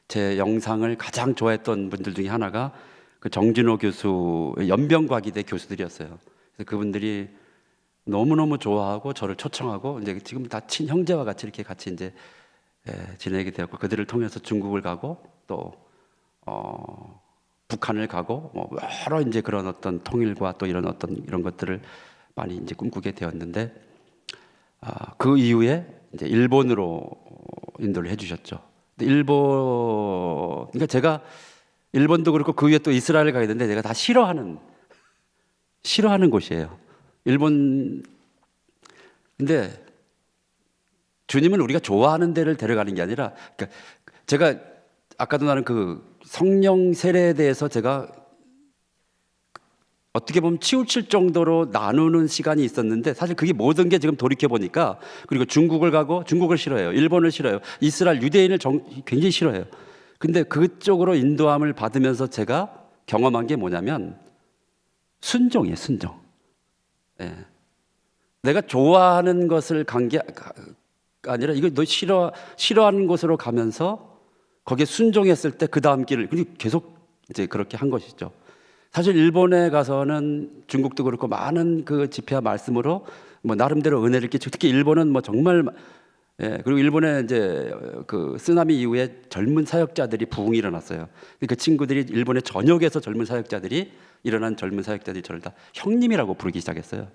제 영상을 가장 좋아했던 분들 중에 하나가 그 정진호 교수, 연변과기대 교수들이었어요. 그래서 그분들이 너무너무 좋아하고 저를 초청하고 이제 지금 다 친형제와 같이 이렇게 같이 이제 지내게 되었고, 그들을 통해서 중국을 가고 또 북한을 가고 뭐 여러 이제 그런 어떤 통일과 또 이런 어떤 이런 것들을 많이 이제 꿈꾸게 되었는데, 그 이후에 이제 일본으로 인도를 해주셨죠. 근데 그러니까 제가 일본도 그렇고 그 위에 또 이스라엘 가야 되는데 내가 다 싫어하는 곳이에요. 일본. 근데 주님은 우리가 좋아하는 데를 데려가는 게 아니라, 그러니까 제가 아까도 나는 그 성령 세례에 대해서 제가 어떻게 보면 치우칠 정도로 나누는 시간이 있었는데, 사실 그게 모든 게 지금 돌이켜 보니까, 그리고 중국을 가고 중국을 싫어해요. 일본을 싫어해요. 이스라엘 유대인을 굉장히 싫어해요. 근데 그쪽으로 인도함을 받으면서 제가 경험한 게 뭐냐면 순종이에요, 순종. 예. 내가 좋아하는 것을 간 게 아니라, 이거 너 싫어하는 곳으로 가면서 거기에 순종했을 때 그 다음 길을, 그리고 계속 이제 그렇게 한 것이죠. 사실 일본에 가서는 중국도 그렇고 많은 그 집회와 말씀으로 뭐 나름대로 은혜를 끼치고, 특히 일본은 뭐 정말 그리고 일본에 이제 그 쓰나미 이후에 젊은 사역자들이 부흥이 일어났어요. 그 친구들이 일본의 전역에서 젊은 사역자들이 일어난 젊은 사역자들이 저를 다 형님이라고 부르기 시작했어요.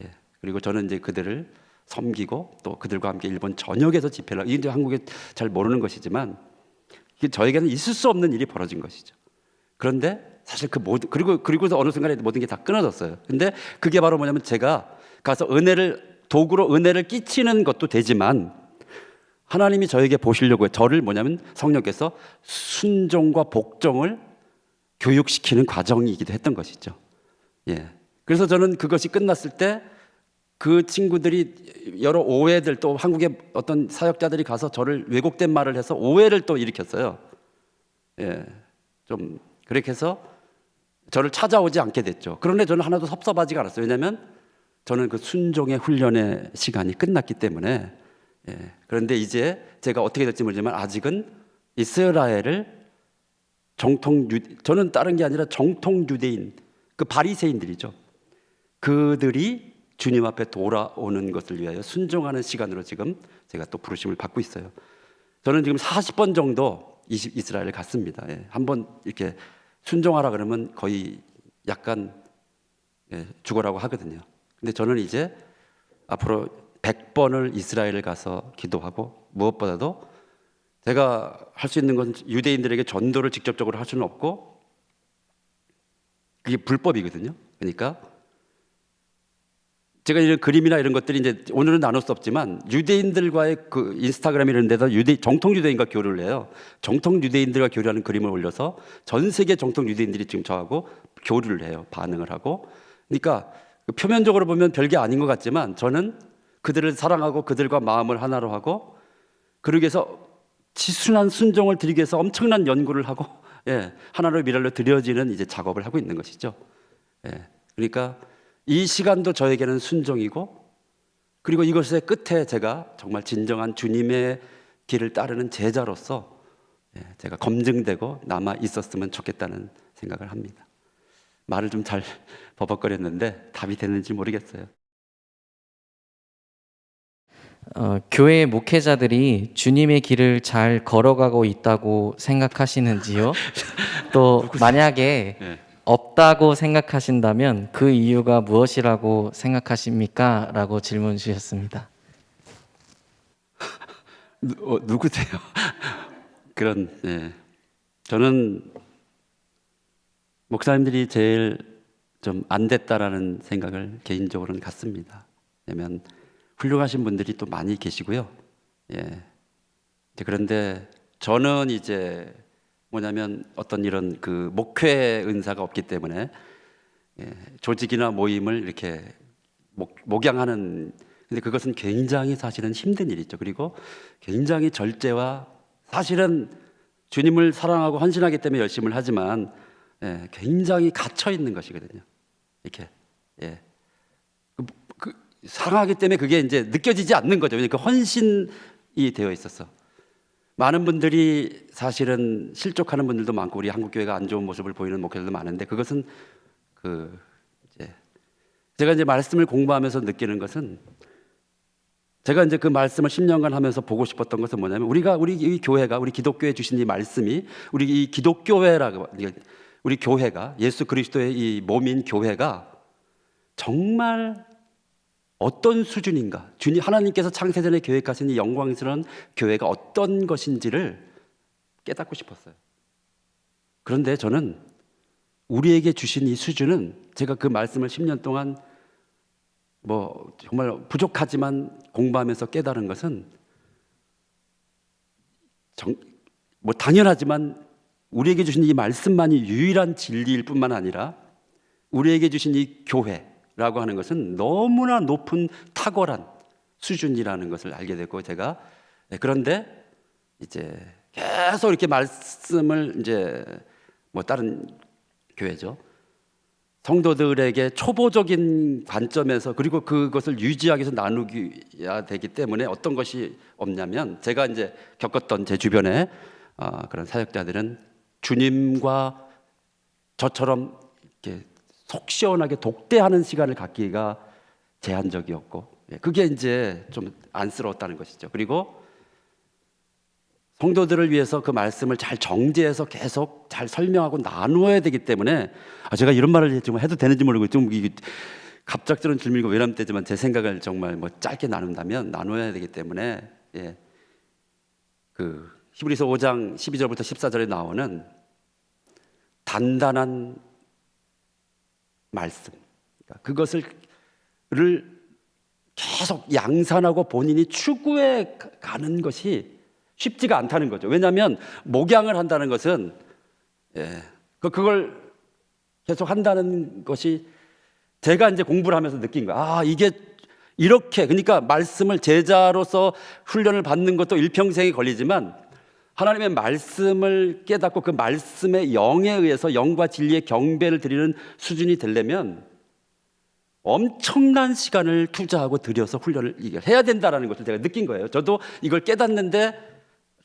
예. 그리고 저는 이제 그들을 섬기고 또 그들과 함께 일본 전역에서 집회를 하고, 이게 한국에 잘 모르는 것이지만 이게 저에게는 있을 수 없는 일이 벌어진 것이죠. 그런데 사실 그 모든, 그리고서 어느 순간에 모든 게 다 끊어졌어요. 근데 그게 바로 뭐냐면, 제가 가서 도구로 은혜를 끼치는 것도 되지만 하나님이 저에게 보시려고 저를 뭐냐면 성령께서 순종과 복종을 교육시키는 과정이기도 했던 것이죠. 예. 그래서 저는 그것이 끝났을 때 그 친구들이 여러 오해들, 또 한국의 어떤 사역자들이 가서 저를 왜곡된 말을 해서 오해를 또 일으켰어요. 예. 좀 그렇게 해서 저를 찾아오지 않게 됐죠. 그런데 저는 하나도 섭섭하지가 않았어요. 왜냐하면 저는 그 순종의 훈련의 시간이 끝났기 때문에. 예. 그런데 이제 제가 어떻게 될지 모르지만 아직은 이스라엘을 저는 다른 게 아니라 정통 유대인, 그 바리새인들이죠. 그들이 주님 앞에 돌아오는 것을 위하여 순종하는 시간으로 지금 제가 또 부르심을 받고 있어요. 저는 지금 40번 정도 이스라엘을 갔습니다. 예. 한번 이렇게 순종하라 그러면 거의 약간 죽어라고 하거든요. 근데 저는 이제 앞으로 100번을 이스라엘을 가서 기도하고, 무엇보다도 제가 할 수 있는 건 유대인들에게 전도를 직접적으로 할 수는 없고, 그게 불법이거든요. 그러니까 제가 이런 그림이나 이런 것들이 이제 오늘은 나눌 수 없지만, 유대인들과의 그 인스타그램 이런 데다 정통 유대인과 교류를 해요. 정통 유대인들과 교류하는 그림을 올려서 전 세계 정통 유대인들이 지금 저하고 교류를 해요. 반응을 하고. 그러니까 표면적으로 보면 별게 아닌 것 같지만, 저는 그들을 사랑하고 그들과 마음을 하나로 하고, 그러기 위해서 지순한 순종을 드리기 위해서 엄청난 연구를 하고, 하나님의 미랄로 드려지는 이제 작업을 하고 있는 것이죠. 그러니까 이 시간도 저에게는 순종이고, 그리고 이것의 끝에 제가 정말 진정한 주님의 길을 따르는 제자로서 제가 검증되고 남아 있었으면 좋겠다는 생각을 합니다. 말을 좀 잘 버벅거렸는데 답이 됐는지 모르겠어요. 교회 목회자들이 주님의 길을 잘 걸어가고 있다고 생각하시는지요? 또 만약에 예. 없다고 생각하신다면 그 이유가 무엇이라고 생각하십니까? 라고 질문 주셨습니다. 누구세요? 저는 목사님들이 제일 좀 안 됐다라는 생각을 개인적으로는 갖습니다. 왜냐면 훌륭하신 분들이 또 많이 계시고요. 그런데 저는 이제 뭐냐면 어떤 이런 그 목회 은사가 없기 때문에 조직이나 모임을 이렇게 목양하는 근데 그것은 굉장히 사실은 힘든 일이죠. 그리고 굉장히 절제와 사실은 주님을 사랑하고 헌신하기 때문에 열심을 하지만 굉장히 갇혀 있는 것이거든요. 이렇게 예. 그 사랑하기 때문에 그게 이제 느껴지지 않는 거죠. 그러니까 헌신이 되어 있어서 많은 분들이 사실은 실족하는 분들도 많고 우리 한국 교회가 안 좋은 모습을 보이는 목회들도 많은데 그것은 그 이제 제가 이제 말씀을 공부하면서 느끼는 것은 제가 이제 그 말씀을 10년간 하면서 보고 싶었던 것은 뭐냐면 우리 이 교회가 우리 기독교에 주신 이 말씀이 우리 이 기독교회라고 우리 교회가 예수 그리스도의 이 몸인 교회가 정말 어떤 수준인가? 주님 하나님께서 창세전에 계획하신 이 영광스러운 교회가 어떤 것인지를 깨닫고 싶었어요. 그런데 저는 우리에게 주신 이 수준은 제가 그 말씀을 10년 동안 뭐 정말 부족하지만 공부하면서 깨달은 것은 뭐 당연하지만 우리에게 주신 이 말씀만이 유일한 진리일 뿐만 아니라 우리에게 주신 이 교회라고 하는 것은 너무나 높은 탁월한 수준이라는 것을 알게 됐고 제가 그런데 이제 계속 이렇게 말씀을 이제 뭐 다른 교회죠. 성도들에게 초보적인 관점에서 그리고 그것을 유지하기 위해서 나누어야 되기 때문에 어떤 것이 없냐면 제가 이제 겪었던 제 주변에 그런 사역자들은 주님과 저처럼 이렇게 속 시원하게 독대하는 시간을 갖기가 제한적이었고 그게 이제 좀 안쓰러웠다는 것이죠. 그리고 성도들을 위해서 그 말씀을 잘 정제해서 계속 잘 설명하고 나누어야 되기 때문에 제가 이런 말을 지금 해도 되는지 모르고 좀 갑작스러운 질문이고 외람되지만 제 생각을 정말 뭐 짧게 나눈다면 나눠야 되기 때문에 그 히브리서 5장 12절부터 14절에 나오는 단단한 말씀 그것을 계속 양산하고 본인이 추구해 가는 것이 쉽지가 않다는 거죠. 왜냐하면 목양을 한다는 것은 그걸 계속 한다는 것이 제가 이제 공부를 하면서 느낀 거야. 이게 이렇게 그러니까 말씀을 제자로서 훈련을 받는 것도 일평생이 걸리지만 하나님의 말씀을 깨닫고 그 말씀의 영에 의해서 영과 진리의 경배를 드리는 수준이 되려면 엄청난 시간을 투자하고 들여서 훈련을 해야 된다는 것을 제가 느낀 거예요. 저도 이걸 깨닫는데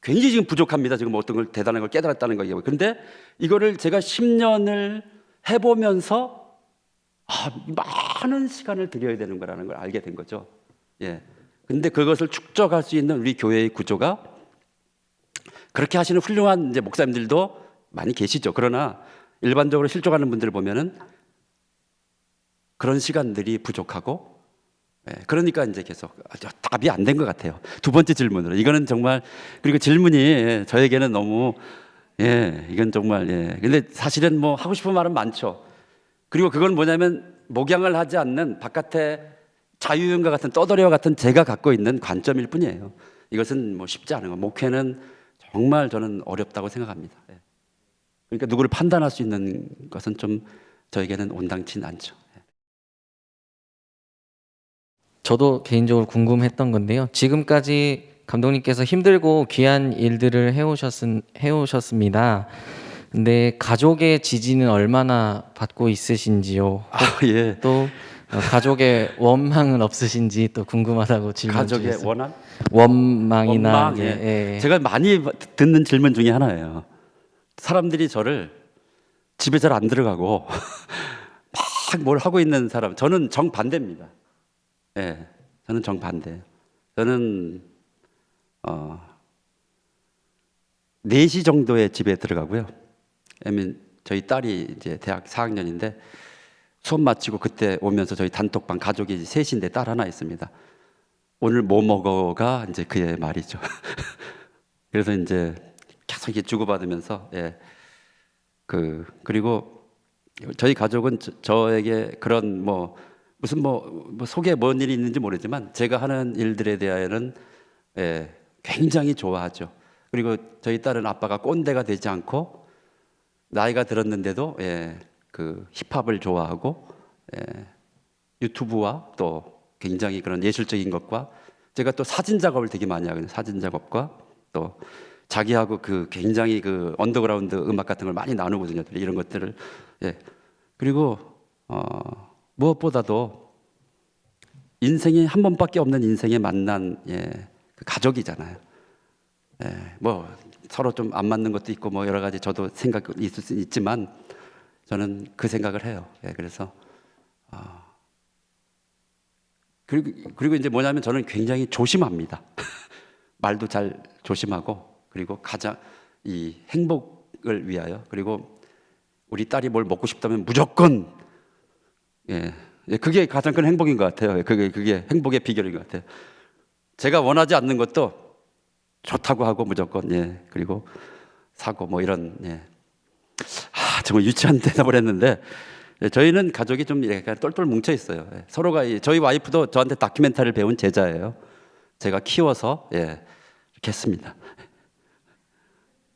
굉장히 지금 부족합니다. 지금 어떤 걸 대단한 걸 깨달았다는 거예요. 그런데 이거를 제가 10년을 해보면서 많은 시간을 들여야 되는 거라는 걸 알게 된 거죠. 근데 그것을 축적할 수 있는 우리 교회의 구조가 그렇게 하시는 훌륭한 이제 목사님들도 많이 계시죠. 그러나 일반적으로 실족하는 분들을 보면은 그런 시간들이 부족하고 그러니까 이제 계속 답이 안 된 것 같아요. 두 번째 질문으로 이거는 정말 그리고 질문이 저에게는 너무 이건 정말 근데 사실은 뭐 하고 싶은 말은 많죠. 그리고 그건 뭐냐면 목양을 하지 않는 바깥에 자유인과 같은 떠돌이와 같은 제가 갖고 있는 관점일 뿐이에요. 이것은 뭐 쉽지 않은 거. 목회는 정말 저는 어렵다고 생각합니다. 그러니까 누구를 판단할 수 있는 것은 좀 저에게는 온당치 않죠. 저도 개인적으로 궁금했던 건데요. 지금까지 감독님께서 힘들고 귀한 일들을 해오셨습니다. 근데 가족의 지지는 얼마나 받고 있으신지요? 또 가족의 원망은 없으신지 또 궁금하다고 질문 가족의 주셨어요. 원한? 원망이나 제가 많이 듣는 질문 중에 하나예요. 사람들이 저를 집에 잘 안 들어가고 막 뭘 하고 있는 사람. 저는 정반대입니다. 저는 정반대. 저는 4시 정도에 집에 들어가고요. 왜냐면 저희 딸이 이제 대학 4학년인데 수업 마치고 그때 오면서 저희 단톡방 가족이 셋인데 딸 하나 있습니다. 오늘 뭐 먹어가 이제 그의 말이죠. 그래서 이제 계속 이렇게 주고받으면서 그리고 저희 가족은 저에게 그런 무슨 속에 뭔 일이 있는지 모르지만 제가 하는 일들에 대하여는 굉장히 좋아하죠. 그리고 저희 딸은 아빠가 꼰대가 되지 않고 나이가 들었는데도 그 힙합을 좋아하고 유튜브와 또 굉장히 그런 예술적인 것과 제가 또 사진 작업을 되게 많이 하거든요. 사진 작업과 또 자기하고 그 굉장히 그 언더그라운드 음악 같은 걸 많이 나누거든요. 이런 것들을 예. 그리고 무엇보다도 인생이 한 번밖에 없는 인생에 만난 그 가족이잖아요. 뭐 서로 좀 안 맞는 것도 있고 뭐 여러 가지 저도 생각이 있을 수 있지만 저는 그 생각을 해요. 그래서 그리고 이제 뭐냐면 저는 굉장히 조심합니다. 말도 잘 조심하고 그리고 가장 이 행복을 위하여 그리고 우리 딸이 뭘 먹고 싶다면 무조건 그게 가장 큰 행복인 것 같아요. 그게 행복의 비결인 것 같아요. 제가 원하지 않는 것도 좋다고 하고 무조건 그리고 사고 뭐 이런 정말 유치한 대답을 했는데 저희는 가족이 좀 약간 똘똘 뭉쳐 있어요. 서로가 저희 와이프도 저한테 다큐멘터리를 배운 제자예요. 제가 키워서 이렇게 했습니다.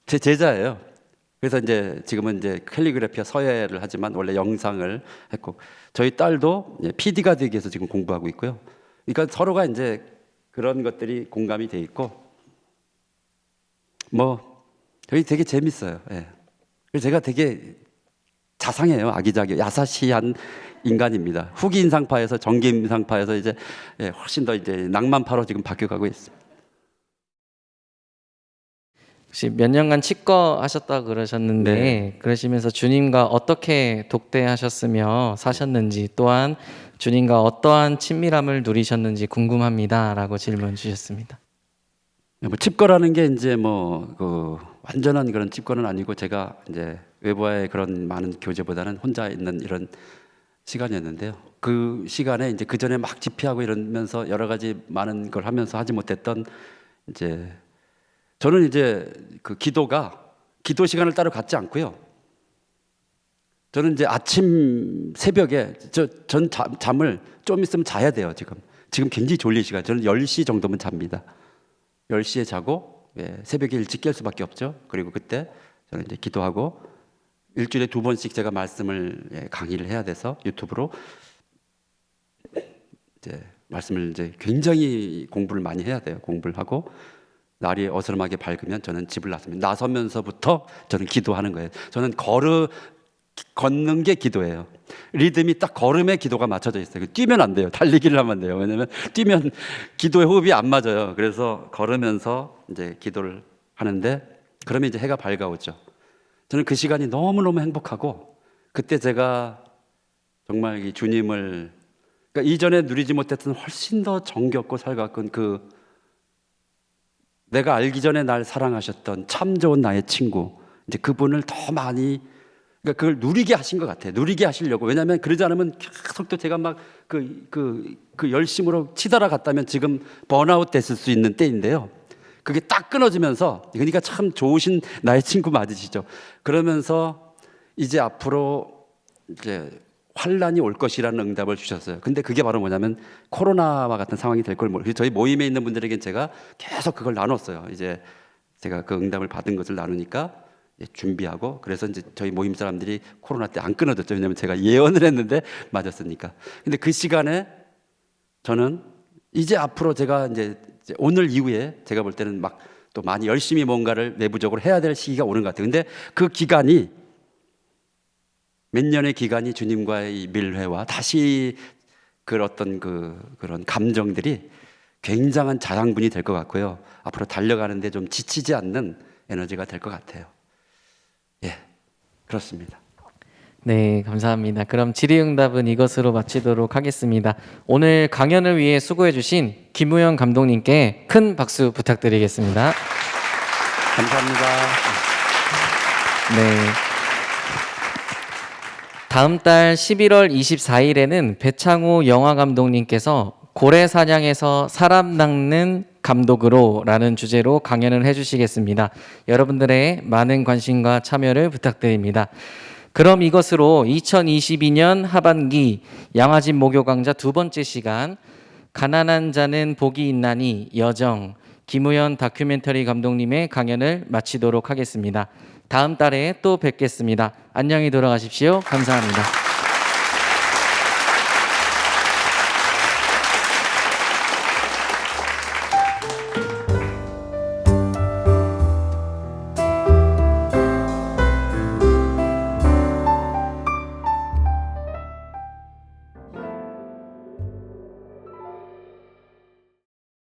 제 제자예요. 그래서 이제 지금은 이제 캘리그래피와 서예를 하지만 원래 영상을 했고 저희 딸도 PD가 되기 위해서 지금 공부하고 있고요. 그러니까 서로가 이제 그런 것들이 공감이 돼 있고 뭐 저희 되게 재밌어요. 그래서 제가 되게 자상해요. 아기자기 야사시한 인간입니다. 후기 인상파에서 정기 인상파에서 이제 훨씬 더 이제 낭만파로 지금 바뀌어가고 있습니다. 혹시 몇 년간 치과 하셨다 그러셨는데 그러시면서 주님과 어떻게 독대하셨으며 사셨는지 또한 주님과 어떠한 친밀함을 누리셨는지 궁금합니다라고 질문 주셨습니다. 뭐 칩거라는 게 이제 뭐 그 완전한 그런 칩거는 아니고 제가 이제 외부와의 그런 많은 교제보다는 혼자 있는 이런 시간이었는데요. 그 시간에 이제 그 전에 막 집회하고 이러면서 여러 가지 많은 걸 하면서 하지 못했던 이제 저는 이제 그 기도 시간을 따로 갖지 않고요. 저는 이제 아침 새벽에 전 잠을 좀 있으면 자야 돼요. 지금 굉장히 졸린 시간. 저는 10시 정도면 잡니다. 10시에 자고 새벽에 일찍 깰 수밖에 없죠. 그리고 그때 저는 이제 기도하고 일주일에 2번씩 제가 말씀을 강의를 해야 돼서 유튜브로 이제 말씀을 이제 굉장히 공부를 많이 해야 돼요. 공부를 하고 날이 어스름하게 밝으면 저는 집을 나섭니다. 나서면서부터 저는 기도하는 거예요. 저는 걷는 게 기도예요. 리듬이 딱 걸음에 기도가 맞춰져 있어요. 뛰면 안 돼요. 달리기를 하면 돼요. 왜냐면 뛰면 기도의 호흡이 안 맞아요. 그래서 걸으면서 이제 기도를 하는데 그러면 이제 해가 밝아오죠. 저는 그 시간이 너무너무 행복하고 그때 제가 정말 이 주님을 그러니까 이전에 누리지 못했던 훨씬 더 정겹고 살가운 그 내가 알기 전에 날 사랑하셨던 참 좋은 나의 친구 이제 그분을 더 많이 그러니까 그걸 누리게 하신 것 같아요. 누리게 하시려고. 왜냐하면 그러지 않으면 계속 또 제가 막 그 열심으로 치달아 갔다면 지금 번아웃 됐을 수 있는 때인데요. 그게 딱 끊어지면서 그러니까 참 좋으신 나의 친구 맞으시죠. 그러면서 이제 앞으로 이제 환란이 올 것이라는 응답을 주셨어요. 근데 그게 바로 뭐냐면 코로나와 같은 상황이 될 걸 모르고 저희 모임에 있는 분들에게 제가 계속 그걸 나눴어요. 이제 제가 그 응답을 받은 것을 나누니까 준비하고 그래서 이제 저희 모임 사람들이 코로나 때 안 끊어졌죠. 왜냐하면 제가 예언을 했는데 맞았으니까. 근데 그 시간에 저는 이제 앞으로 제가 이제 오늘 이후에 제가 볼 때는 막 또 많이 열심히 뭔가를 내부적으로 해야 될 시기가 오는 것 같아요. 근데 그 기간이 몇 년의 기간이 주님과의 이 밀회와 다시 그런 감정들이 굉장한 자양분이 될 것 같고요. 앞으로 달려가는데 좀 지치지 않는 에너지가 될 것 같아요. 그렇습니다. 네, 감사합니다. 그럼 질의응답은 이것으로 마치도록 하겠습니다. 오늘 강연을 위해 수고해주신 김우영 감독님께 큰 박수 부탁드리겠습니다. 감사합니다. 네. 다음 달 11월 24일에는 배창호 영화 감독님께서 고래 사냥에서 사람 낚는 감독으로 라는 주제로 강연을 해주시겠습니다. 여러분들의 많은 관심과 참여를 부탁드립니다. 그럼 이것으로 2022년 하반기 양화진 목요 강좌 2번째 시간 가난한 자는 복이 있나니 여정 김우현 다큐멘터리 감독님의 강연을 마치도록 하겠습니다. 다음 달에 또 뵙겠습니다. 안녕히 돌아가십시오. 감사합니다.